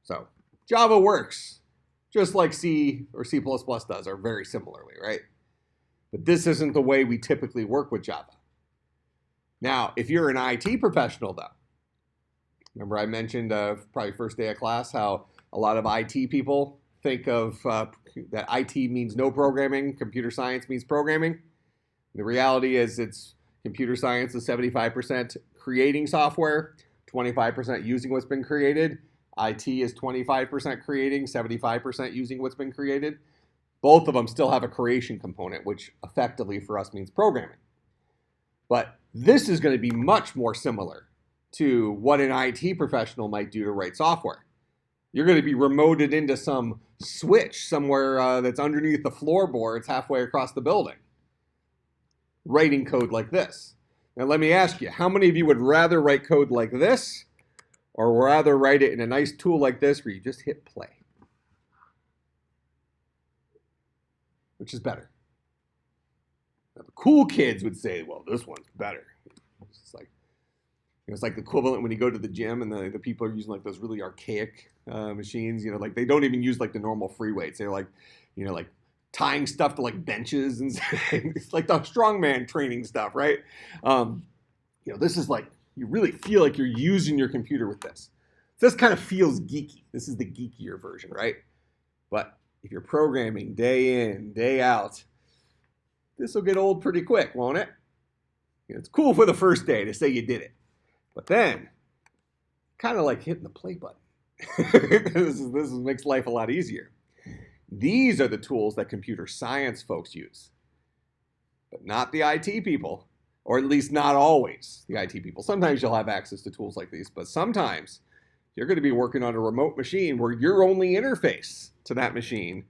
So Java works just like C or C++ does, or very similarly, right? But this isn't the way we typically work with Java. Now, if you're an IT professional, though, remember I mentioned probably first day of class how a lot of IT people think of that IT means no programming, computer science means programming. The reality is computer science is 75% creating software, 25% using what's been created. IT is 25% creating, 75% using what's been created. Both of them still have a creation component, which effectively for us means programming. But this is going to be much more similar to what an IT professional might do to write software. You're going to be remoted into some switch somewhere that's underneath the floorboards halfway across the building, writing code like this. Now let me ask you, how many of you would rather write code like this or rather write it in a nice tool like this where you just hit play? Which is better? Now, the cool kids would say, well, this one's better. It's like the equivalent when you go to the gym and the people are using like those really archaic machines, like they don't even use like the normal free weights. They're like, like tying stuff to like benches and it's like the strongman training stuff, right? This is like, you really feel like you're using your computer with this. This kind of feels geeky. This is the geekier version, right? But if you're programming day in, day out, this will get old pretty quick, won't it? It's cool for the first day to say you did it. But then, kind of like hitting the play button. This makes life a lot easier. These are the tools that computer science folks use, but not the IT people, or at least not always the IT people. Sometimes you'll have access to tools like these, but sometimes you're going to be working on a remote machine where your only interface to that machine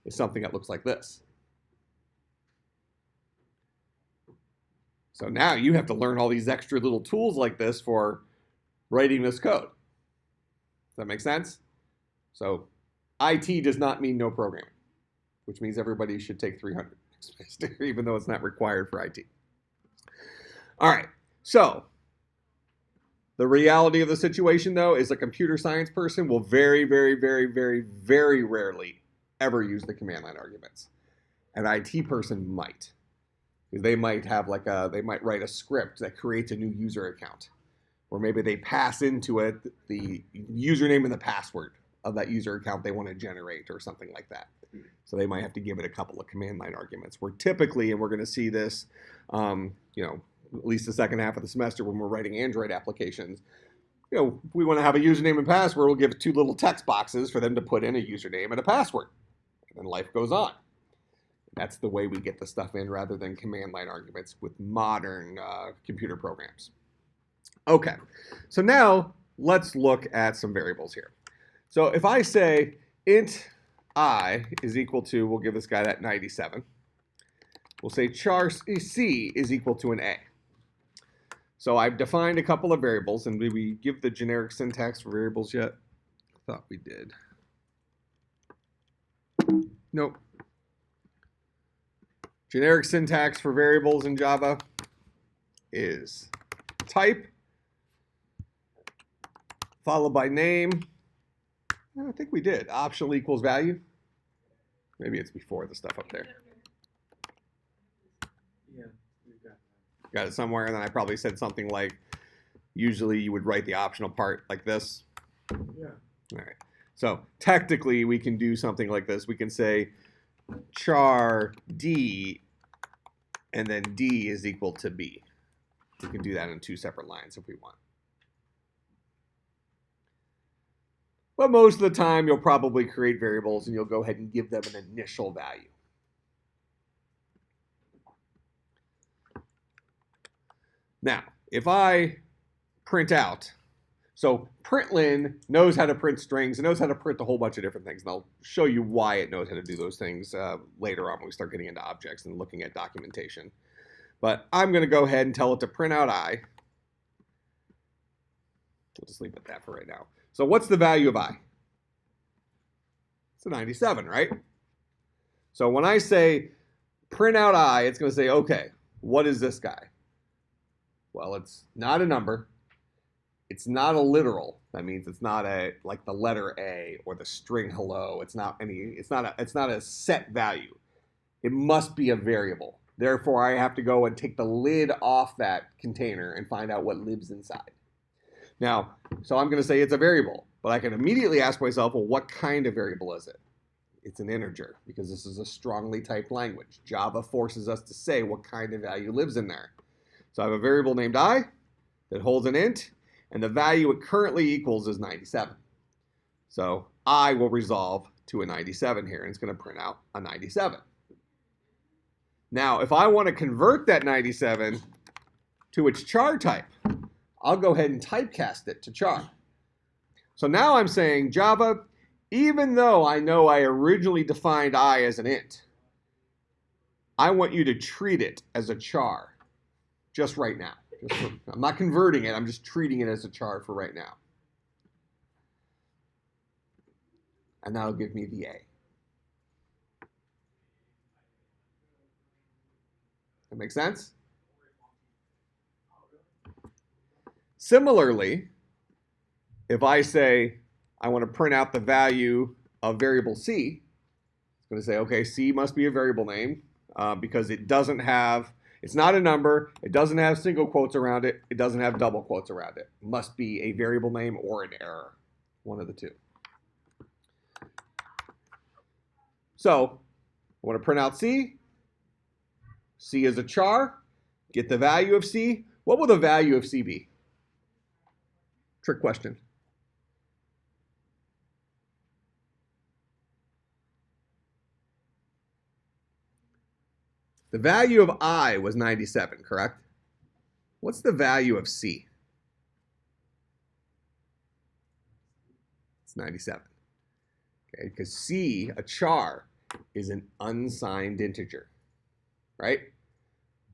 is something that looks like this. So now you have to learn all these extra little tools like this for writing this code. that make sense? So IT does not mean no programming, which means everybody should take 300, even though it's not required for IT. All right, so the reality of the situation, though, is a computer science person will very, very, very, very, very rarely ever use the command line arguments. An IT person might. They might have they might write a script that creates a new user account. Or maybe they pass into it the username and the password of that user account they want to generate or something like that. So they might have to give it a couple of command line arguments. Where typically, and we're going to see this, at least the second half of the semester when we're writing Android applications, if we want to have a username and password, we'll give 2 little text boxes for them to put in a username and a password. And then life goes on. That's the way we get the stuff in rather than command line arguments with modern computer programs. Okay, so now let's look at some variables here. So if I say int I is equal to, we'll give this guy that 97. We'll say char C is equal to an A. So I've defined a couple of variables, and did we give the generic syntax for variables yet? I thought we did. Nope. Generic syntax for variables in Java is type, followed by name. I think we did. Optional equals value. Maybe it's before the stuff up there. Yeah, we've got that. Got it somewhere, and then I probably said something like, usually you would write the optional part like this. Yeah. All right. So technically, we can do something like this. We can say char D, and then D is equal to B. We can do that in 2 separate lines if we want. But most of the time, you'll probably create variables, and you'll go ahead and give them an initial value. Now, if I print out, so println knows how to print strings. It knows how to print a whole bunch of different things. And I'll show you why it knows how to do those things later on when we start getting into objects and looking at documentation. But I'm going to go ahead and tell it to print out I. We'll just leave it at that for right now. So what's the value of I? It's a 97, right? So when I say print out I, it's going to say, okay, what is this guy? Well, it's not a number. It's not a literal. That means it's not like the letter A or the string hello. It's not a set value. It must be a variable. Therefore, I have to go and take the lid off that container and find out what lives inside. Now, so I'm going to say it's a variable, but I can immediately ask myself, well, what kind of variable is it? It's an integer because this is a strongly typed language. Java forces us to say what kind of value lives in there. So I have a variable named I that holds an int, and the value it currently equals is 97. So I will resolve to a 97 here, and it's going to print out a 97. Now, if I want to convert that 97 to its char type, I'll go ahead and typecast it to char. So now I'm saying, Java, even though I know I originally defined I as an int, I want you to treat it as a char. Just right now. I'm not converting it. I'm just treating it as a char for right now. And that'll give me the A. That make sense? Similarly, if I say I want to print out the value of variable C, it's going to say, okay, C must be a variable name because it doesn't have, it's not a number, it doesn't have single quotes around it, it doesn't have double quotes around it. It must be a variable name or an error, one of the two. So I want to print out C. C is a char. Get the value of C. What will the value of C be? Trick question. The value of I was 97, correct? What's the value of C? It's 97. Okay, because C, a char, is an unsigned integer, right?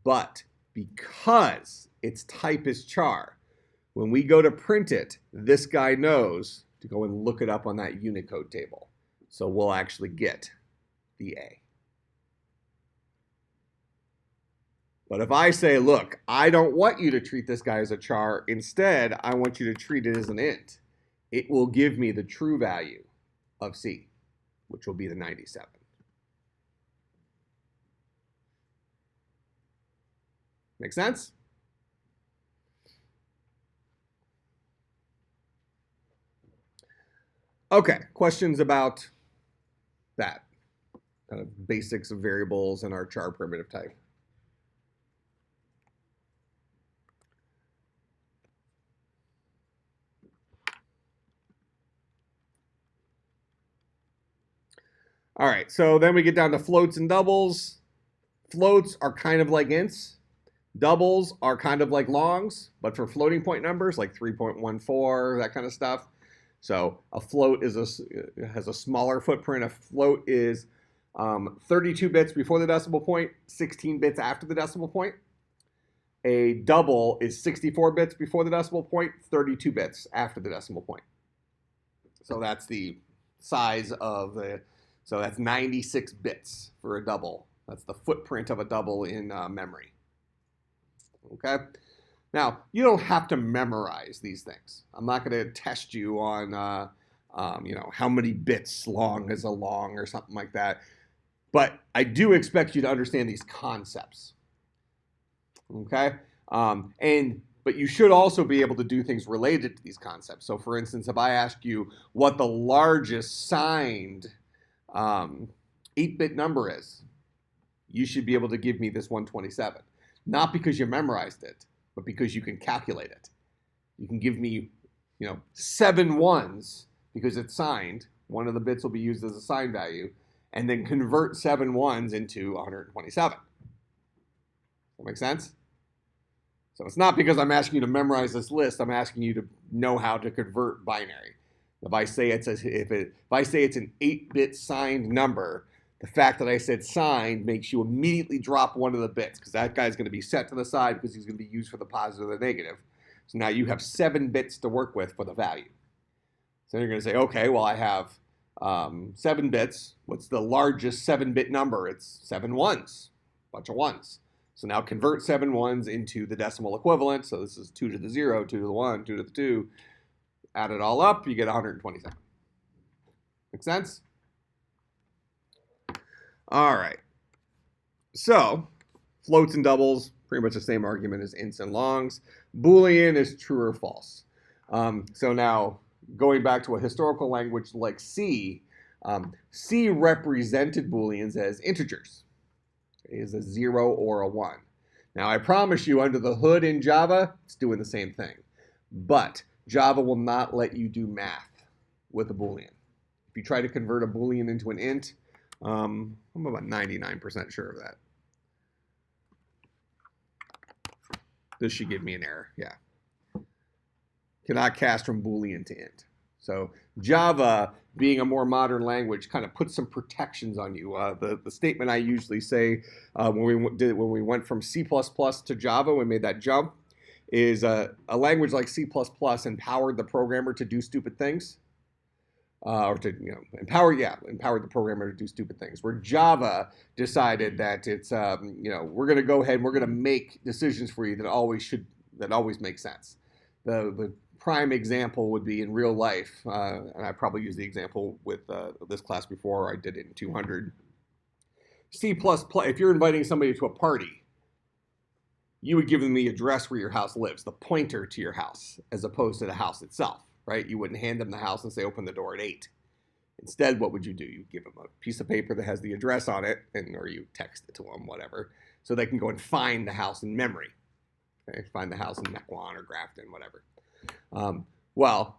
But because its type is char, when we go to print it, this guy knows to go and look it up on that Unicode table. So we'll actually get the A. But if I say, look, I don't want you to treat this guy as a char. Instead, I want you to treat it as an int. It will give me the true value of C, which will be the 97. Make sense? Okay, questions about that? Kind of basics of variables in our char primitive type. All right, so then we get down to floats and doubles. Floats are kind of like ints. Doubles are kind of like longs, but for floating point numbers like 3.14, that kind of stuff. So a float has a smaller footprint. A float is 32 bits before the decimal point, 16 bits after the decimal point. A double is 64 bits before the decimal point, 32 bits after the decimal point. So that's the size of the, so that's 96 bits for a double. That's the footprint of a double in memory. Okay? Now, you don't have to memorize these things. I'm not going to test you on, how many bits long is a long or something like that. But I do expect you to understand these concepts. Okay? But you should also be able to do things related to these concepts. So, for instance, if I ask you what the largest signed 8-bit number is, you should be able to give me this 127. Not because you memorized it, but because you can calculate it. You can give me, 7 ones because it's signed. One of the bits will be used as a sign value, and then convert 7 ones into 127. That make sense? So it's not because I'm asking you to memorize this list. I'm asking you to know how to convert binary. If I say it's an 8-bit signed number, the fact that I said signed makes you immediately drop one of the bits because that guy's going to be set to the side because he's going to be used for the positive or the negative. So now you have 7 bits to work with for the value. So you're going to say, okay, well, I have 7 bits. What's the largest 7-bit number? It's 7 ones, a bunch of ones. So now convert 7 ones into the decimal equivalent. So this is 2 to the 0, 2 to the 1, 2 to the 2. Add it all up, you get 127. Make sense? All right. So floats and doubles, pretty much the same argument as ints and longs. Boolean is true or false. So now going back to a historical language like C, C represented Booleans as integers. It is a 0 or a 1. Now I promise you under the hood in Java, it's doing the same thing. But Java will not let you do math with a Boolean. If you try to convert a Boolean into an int, I'm about 99% sure of that. This should give me an error, yeah. Cannot cast from Boolean to int. So Java, being a more modern language, kind of puts some protections on you. The statement I usually say when we went from C++ to Java, we made that jump, is a language like C++ empowered the programmer to do stupid things. Empowered the programmer to do stupid things. Where Java decided that it's, we're going to go ahead and we're going to make decisions for you that always make sense. The prime example would be in real life, and I probably used the example with this class before. I did it in 200. C++. If you're inviting somebody to a party, you would give them the address where your house lives, the pointer to your house, as opposed to the house itself. Right? You wouldn't hand them the house and say, open the door at 8. Instead, what would you do? You give them a piece of paper that has the address on it, or you text it to them, whatever, so they can go and find the house in memory. Okay? Find the house in Mequon or Grafton, whatever. Well,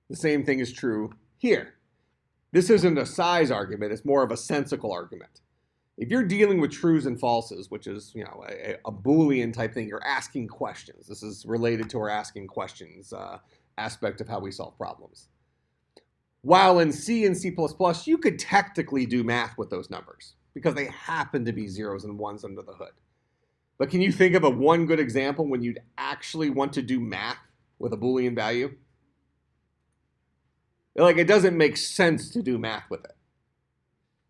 the same thing is true here. This isn't a size argument. It's more of a sensical argument. If you're dealing with trues and falses, which is a Boolean type thing, you're asking questions. This is related to our asking questions aspect of how we solve problems. While in C and C++, you could technically do math with those numbers because they happen to be zeros and ones under the hood. But can you think of one good example when you'd actually want to do math with a Boolean value? Like, it doesn't make sense to do math with it.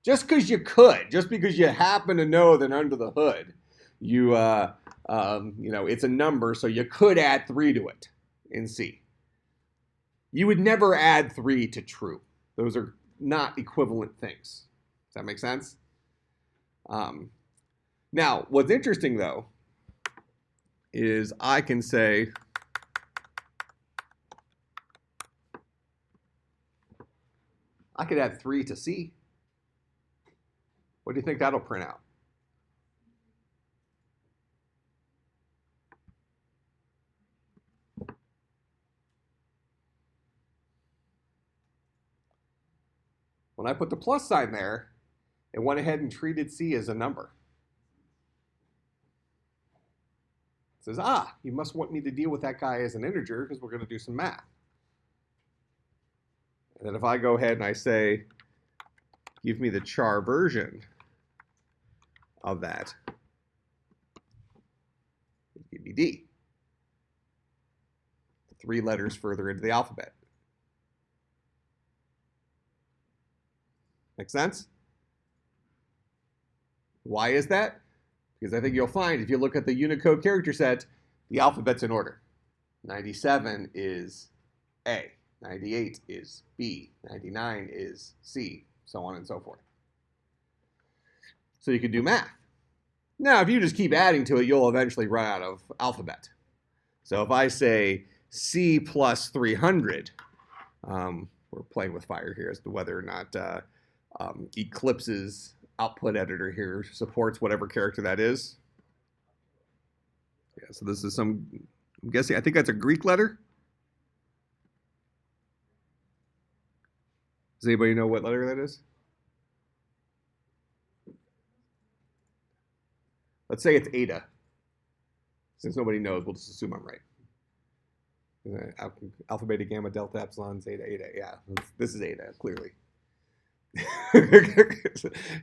Just because you could, just because you happen to know that under the hood, it's a number, so you could add 3 to it in C. You would never add 3 to true. Those are not equivalent things. Does that make sense? Now, what's interesting, though, is I can say I could add 3 to C. What do you think that'll print out? When I put the plus sign there, it went ahead and treated C as a number. It says, you must want me to deal with that guy as an integer because we're going to do some math. And then if I go ahead and I say, give me the char version of that, give me D. 3 letters further into the alphabet. Make sense? Why is that? Because I think you'll find if you look at the Unicode character set, the alphabet's in order. 97 is A, 98 is B, 99 is C, so on and so forth. So you can do math. Now, if you just keep adding to it, you'll eventually run out of alphabet. So if I say C plus 300, we're playing with fire here as to whether or not Eclipse's output editor here supports whatever character that is. Yeah, so this is I'm guessing, I think that's a Greek letter. Does anybody know what letter that is? Let's say it's Eta. Since nobody knows, we'll just assume I'm right. Alpha, beta, gamma, delta, epsilon, zeta, eta. Yeah, this is Eta, clearly.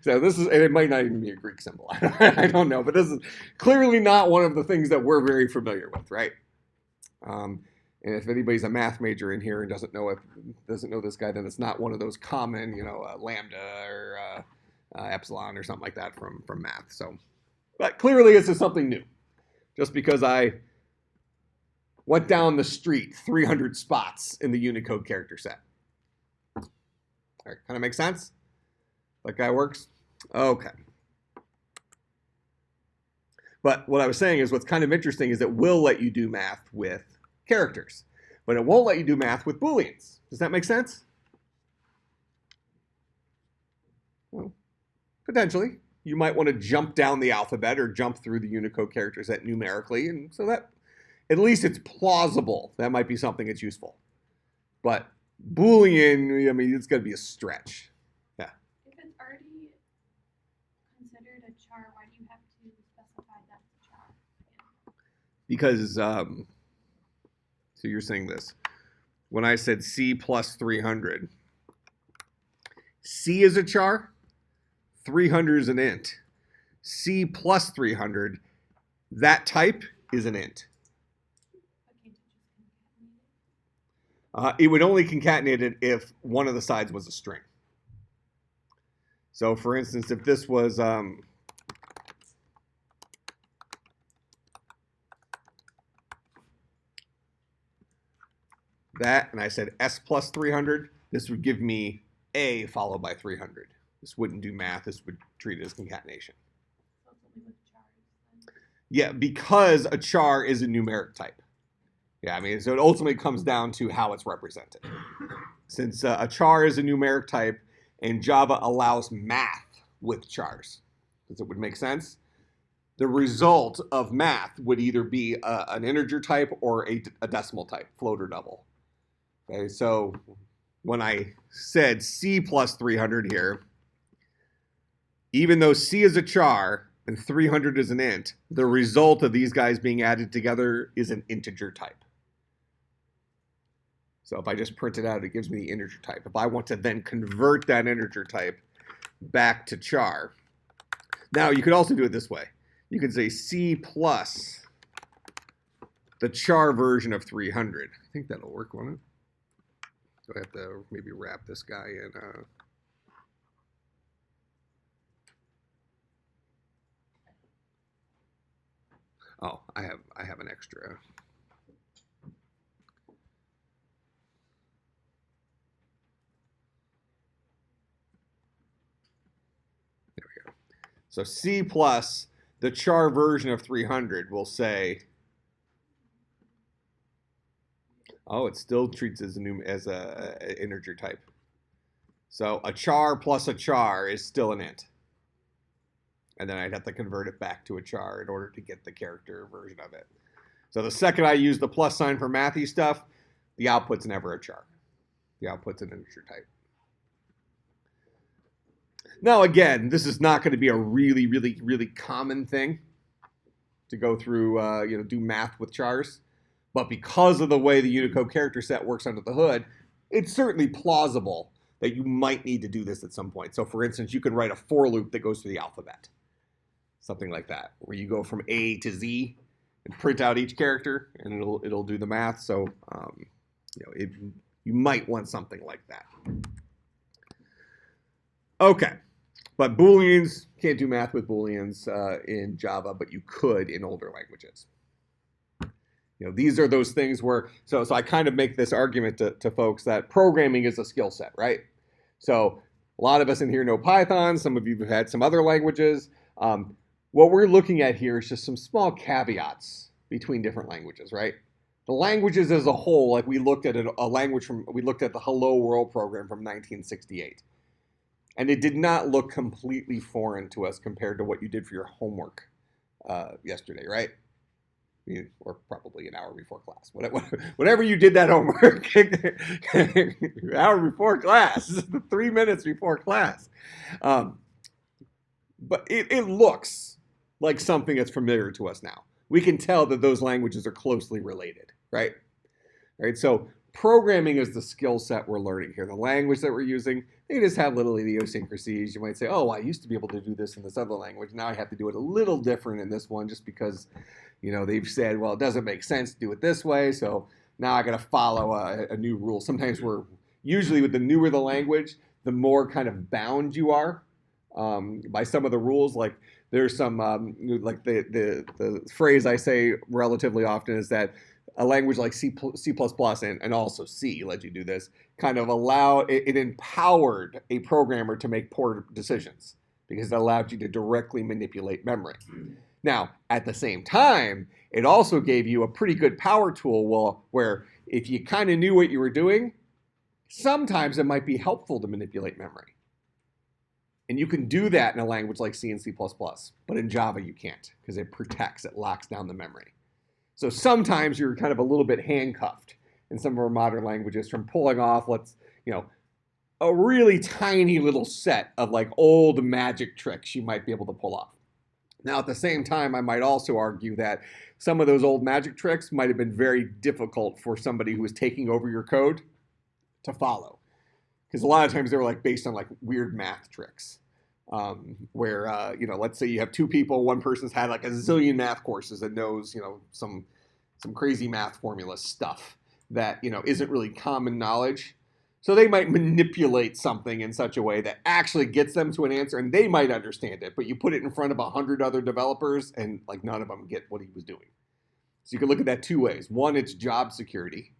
So this is, and it might not even be a Greek symbol. I don't know, but this is clearly not one of the things that we're very familiar with, right? And if anybody's a math major in here and doesn't know this guy, then it's not one of those common, lambda or epsilon or something like that from math. So, but clearly this is something new. Just because I went down the street 300 spots in the Unicode character set. All right, kind of makes sense? That guy works? Okay. But what I was saying is what's kind of interesting is it will let you do math with characters, but it won't let you do math with Booleans. Does that make sense? Well, potentially. You might want to jump down the alphabet or jump through the Unicode character set numerically, and so that at least it's plausible. That might be something that's useful. But Boolean, I mean, it's going to be a stretch. Yeah. If it's already considered a char, why do you have to specify that's a char? Because, so you're saying this. When I said C plus 300, C is a char, 300 is an int. C plus 300, that type is an int. It would only concatenate it if one of the sides was a string. So for instance, if this was that, and I said S plus 300, this would give me A followed by 300. This wouldn't do math. This would treat it as concatenation. So it's only with chars, then? Yeah, because a char is a numeric type. Yeah, I mean, so it ultimately comes down to how it's represented. Since a char is a numeric type and Java allows math with chars, does it would make sense? The result of math would either be an integer type or a decimal type, float or double. Okay, so when I said C plus 300 here, even though C is a char and 300 is an int, the result of these guys being added together is an integer type. So if I just print it out, it gives me the integer type. If I want to then convert that integer type back to char, now you could also do it this way. You could say C plus the char version of 300. I think that'll work, won't it? So I have to maybe wrap this guy in. Oh, I have an extra. There we go. So C plus the char version of 300 will say, oh, it still treats as a integer type. So a char plus a char is still an int. And then I'd have to convert it back to a char in order to get the character version of it. So the second I use the plus sign for mathy stuff, the output's never a char. The output's an integer type. Now, again, this is not going to be a really, really, really common thing to go through, do math with chars. But because of the way the Unicode character set works under the hood, it's certainly plausible that you might need to do this at some point. So, for instance, you can write a for loop that goes through the alphabet. Something like that, where you go from A to Z and print out each character, and it'll do the math. So, you might want something like that. Okay, but Booleans, can't do math with Booleans in Java, but you could in older languages. These are those things where, so I kind of make this argument to folks that programming is a skill set, right? So a lot of us in here know Python. Some of you have had some other languages. What we're looking at here is just some small caveats between different languages, right? The languages as a whole, like we looked at we looked at the Hello World program from 1968. And it did not look completely foreign to us compared to what you did for your homework yesterday, right? Or probably an hour before class. Whatever you did that homework, an hour before class, 3 minutes before class. But it looks like something that's familiar to us now. We can tell that those languages are closely related, right? Right. So programming is the skill set we're learning here. The language that we're using, they just have little idiosyncrasies. You might say, oh, I used to be able to do this in this other language. Now I have to do it a little different in this one just because, they've said, well, it doesn't make sense to do it this way. So now I got to follow a new rule. Sometimes usually with the newer the language, the more kind of bound you are by some of the rules. Like there's some, like the phrase I say relatively often is that a language like C++ and also C let you do this, kind of it empowered a programmer to make poor decisions because it allowed you to directly manipulate memory. Now, at the same time, it also gave you a pretty good power tool where if you kind of knew what you were doing, sometimes it might be helpful to manipulate memory. And you can do that in a language like C and C++, but in Java you can't because it locks down the memory. So sometimes you're kind of a little bit handcuffed in some of our modern languages from pulling off, a really tiny little set of like old magic tricks you might be able to pull off. Now, at the same time, I might also argue that some of those old magic tricks might have been very difficult for somebody who was taking over your code to follow. Because a lot of times they were like based on like weird math tricks. Where, let's say you have two people, one person's had like a zillion math courses and knows, some crazy math formula stuff that, isn't really common knowledge. So they might manipulate something in such a way that actually gets them to an answer and they might understand it, but you put it in front of 100 other developers and like none of them get what he was doing. So you can look at that two ways. One, it's job security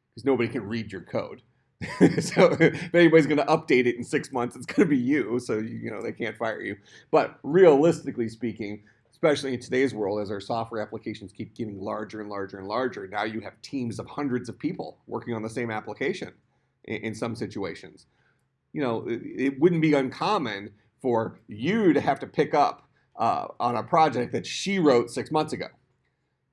because nobody can read your code. So if anybody's going to update it in 6 months, it's going to be you. So, they can't fire you. But realistically speaking, especially in today's world, as our software applications keep getting larger and larger and larger, now you have teams of hundreds of people working on the same application in some situations. It wouldn't be uncommon for you to have to pick up on a project that she wrote 6 months ago.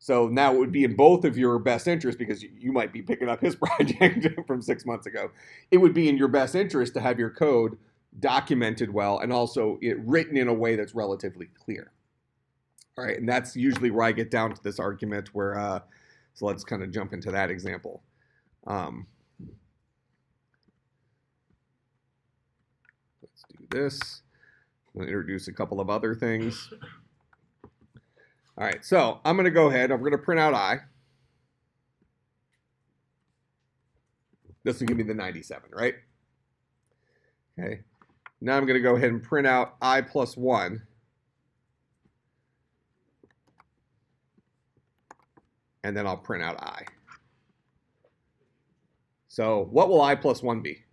So now it would be in both of your best interest because you might be picking up his project from 6 months ago. It would be in your best interest to have your code documented well and also written in a way that's relatively clear. All right, and that's usually where I get down to this argument where, so let's kind of jump into that example. Let's do this. I'm going to introduce a couple of other things. All right, so I'm going to go ahead. I'm going to print out I. This will give me the 97, right? Okay. Now I'm going to go ahead and print out I plus 1. And then I'll print out I. So what will I plus 1 be?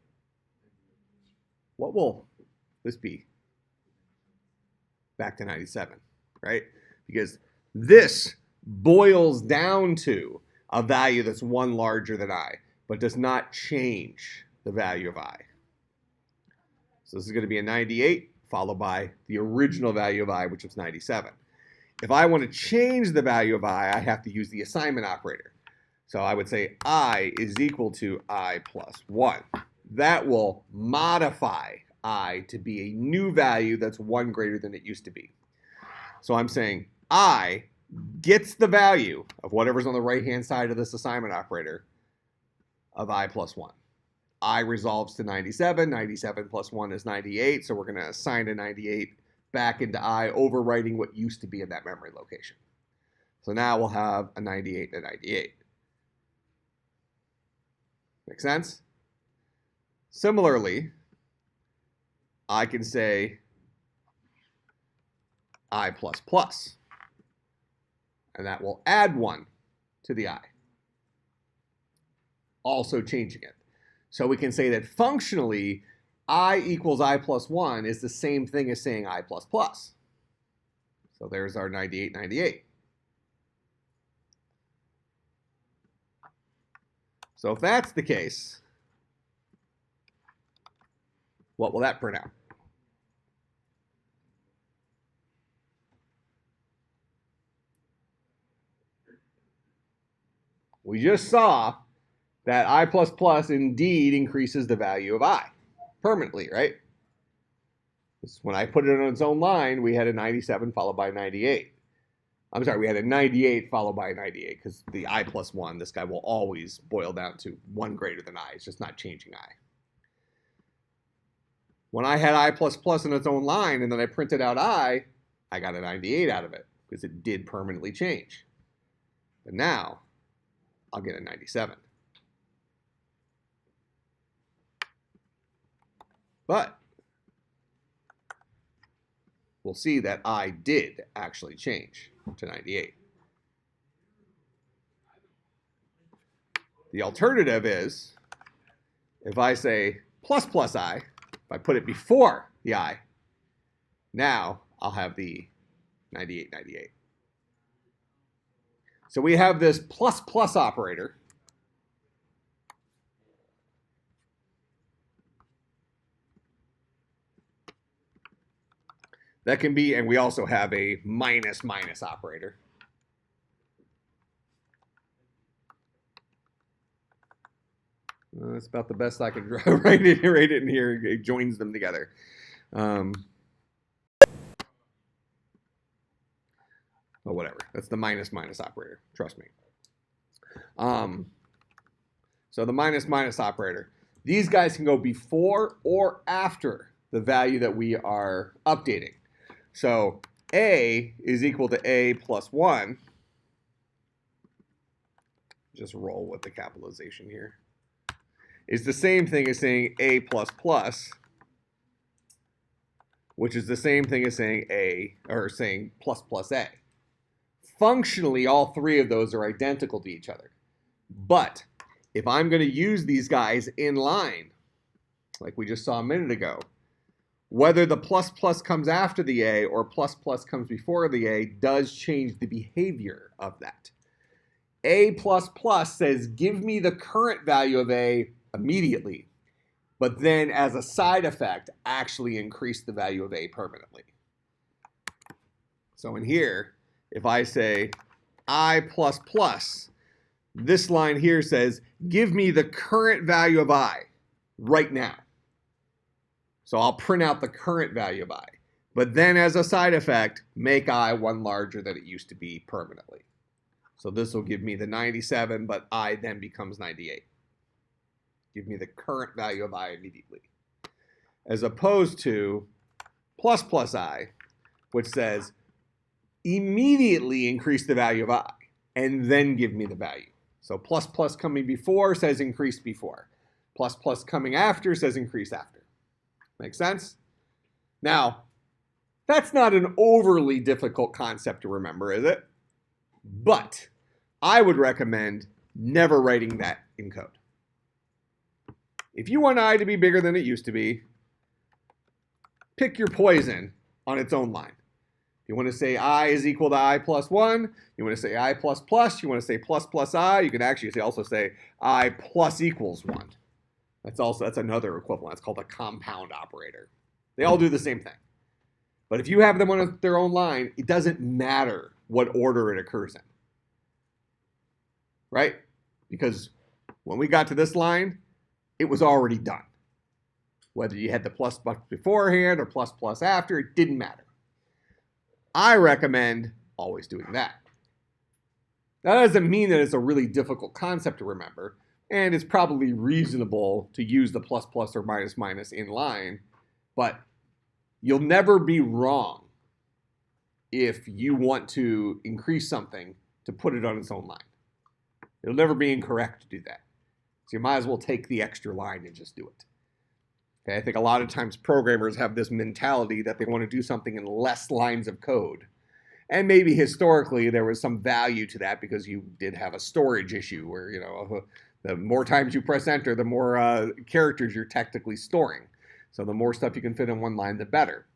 What will this be? Back to 97, right? Because this boils down to a value that's 1 larger than I, but does not change the value of I. So this is going to be a 98 followed by the original value of I, which was 97. If I want to change the value of I have to use the assignment operator. So I would say I is equal to I plus 1. That will modify I to be a new value that's 1 greater than it used to be. So I'm saying I gets the value of whatever's on the right-hand side of this assignment operator of I plus 1. I resolves to 97. 97 plus 1 is 98. So we're going to assign a 98 back into I, overwriting what used to be in that memory location. So now we'll have a 98 and a 98. Make sense? Similarly, I can say I plus plus, and that will add 1 to the I, also changing it. So we can say that functionally, I equals I plus 1 is the same thing as saying I plus plus. So there's our 98, 98. So if that's the case, what will that print out? We just saw that I plus plus indeed increases the value of I permanently, right? When I put it on its own line, we had a 97 followed by a 98. I'm sorry, we had a 98 followed by a 98 because the I plus 1, this guy will always boil down to 1 greater than I. It's just not changing I. When I had I plus plus in its own line and then I printed out I got a 98 out of it because it did permanently change. But now I'll get a 97. But we'll see that I did actually change to 98. The alternative is, if I say plus plus I, if I put it before the I, now I'll have the 98, 98. So we have this plus plus operator. That can be, and we also have a minus minus operator. That's about the best I can write it in here. It joins them together. Well, whatever. That's the minus minus operator. Trust me. So the minus minus operator. These guys can go before or after the value that we are updating. So A is equal to A plus 1. Just roll with the capitalization here. Is the same thing as saying A plus plus, which is the same thing as saying A, or saying plus plus A. Functionally, all three of those are identical to each other. But if I'm going to use these guys in line, like we just saw a minute ago, whether the plus plus comes after the A or plus plus comes before the A does change the behavior of that. A plus plus says, give me the current value of A immediately, but then as a side effect, actually increase the value of A permanently. So in here, if I say I plus plus, this line here says, give me the current value of I right now. So I'll print out the current value of I. But then as a side effect, make I 1 larger than it used to be permanently. So this will give me the 97, but I then becomes 98. Give me the current value of I immediately. As opposed to plus plus I, which says immediately increase the value of I, and then give me the value. So plus plus coming before says increase before. Plus plus coming after says increase after. Make sense? Now, that's not an overly difficult concept to remember, is it? But I would recommend never writing that in code. If you want I to be bigger than it used to be, pick your poison on its own line. If you want to say I is equal to I plus 1, you want to say I plus plus, you want to say plus plus I, you can actually also say I plus equals 1. That's another equivalent. It's called a compound operator. They all do the same thing. But if you have them on their own line, it doesn't matter what order it occurs in. Right? Because when we got to this line, it was already done. Whether you had the plus plus beforehand or plus plus after, it didn't matter. I recommend always doing that. That doesn't mean that it's a really difficult concept to remember, and it's probably reasonable to use the plus plus or minus minus in line, but you'll never be wrong if you want to increase something to put it on its own line. It'll never be incorrect to do that. So you might as well take the extra line and just do it. Okay, I think a lot of times programmers have this mentality that they want to do something in less lines of code. And maybe historically there was some value to that because you did have a storage issue where, the more times you press enter, the more characters you're technically storing. So the more stuff you can fit in one line, the better.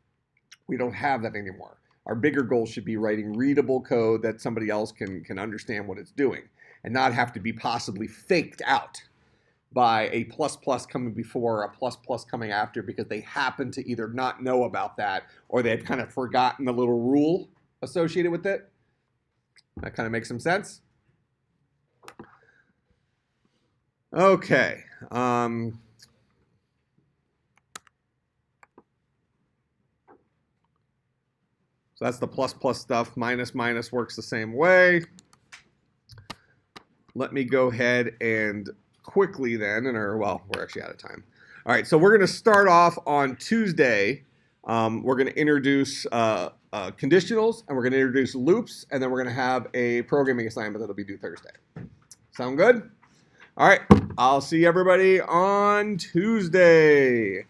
We don't have that anymore. Our bigger goal should be writing readable code that somebody else can understand what it's doing and not have to be possibly faked out by a plus plus coming before, a plus plus coming after, because they happen to either not know about that or they had kind of forgotten the little rule associated with it. That kind of makes some sense. Okay. So that's the plus plus stuff. Minus minus works the same way. Let me go ahead and quickly then, we're actually out of time. All right, so we're going to start off on Tuesday. We're going to introduce conditionals, and we're going to introduce loops, and then we're going to have a programming assignment that'll be due Thursday. Sound good? All right, I'll see everybody on Tuesday.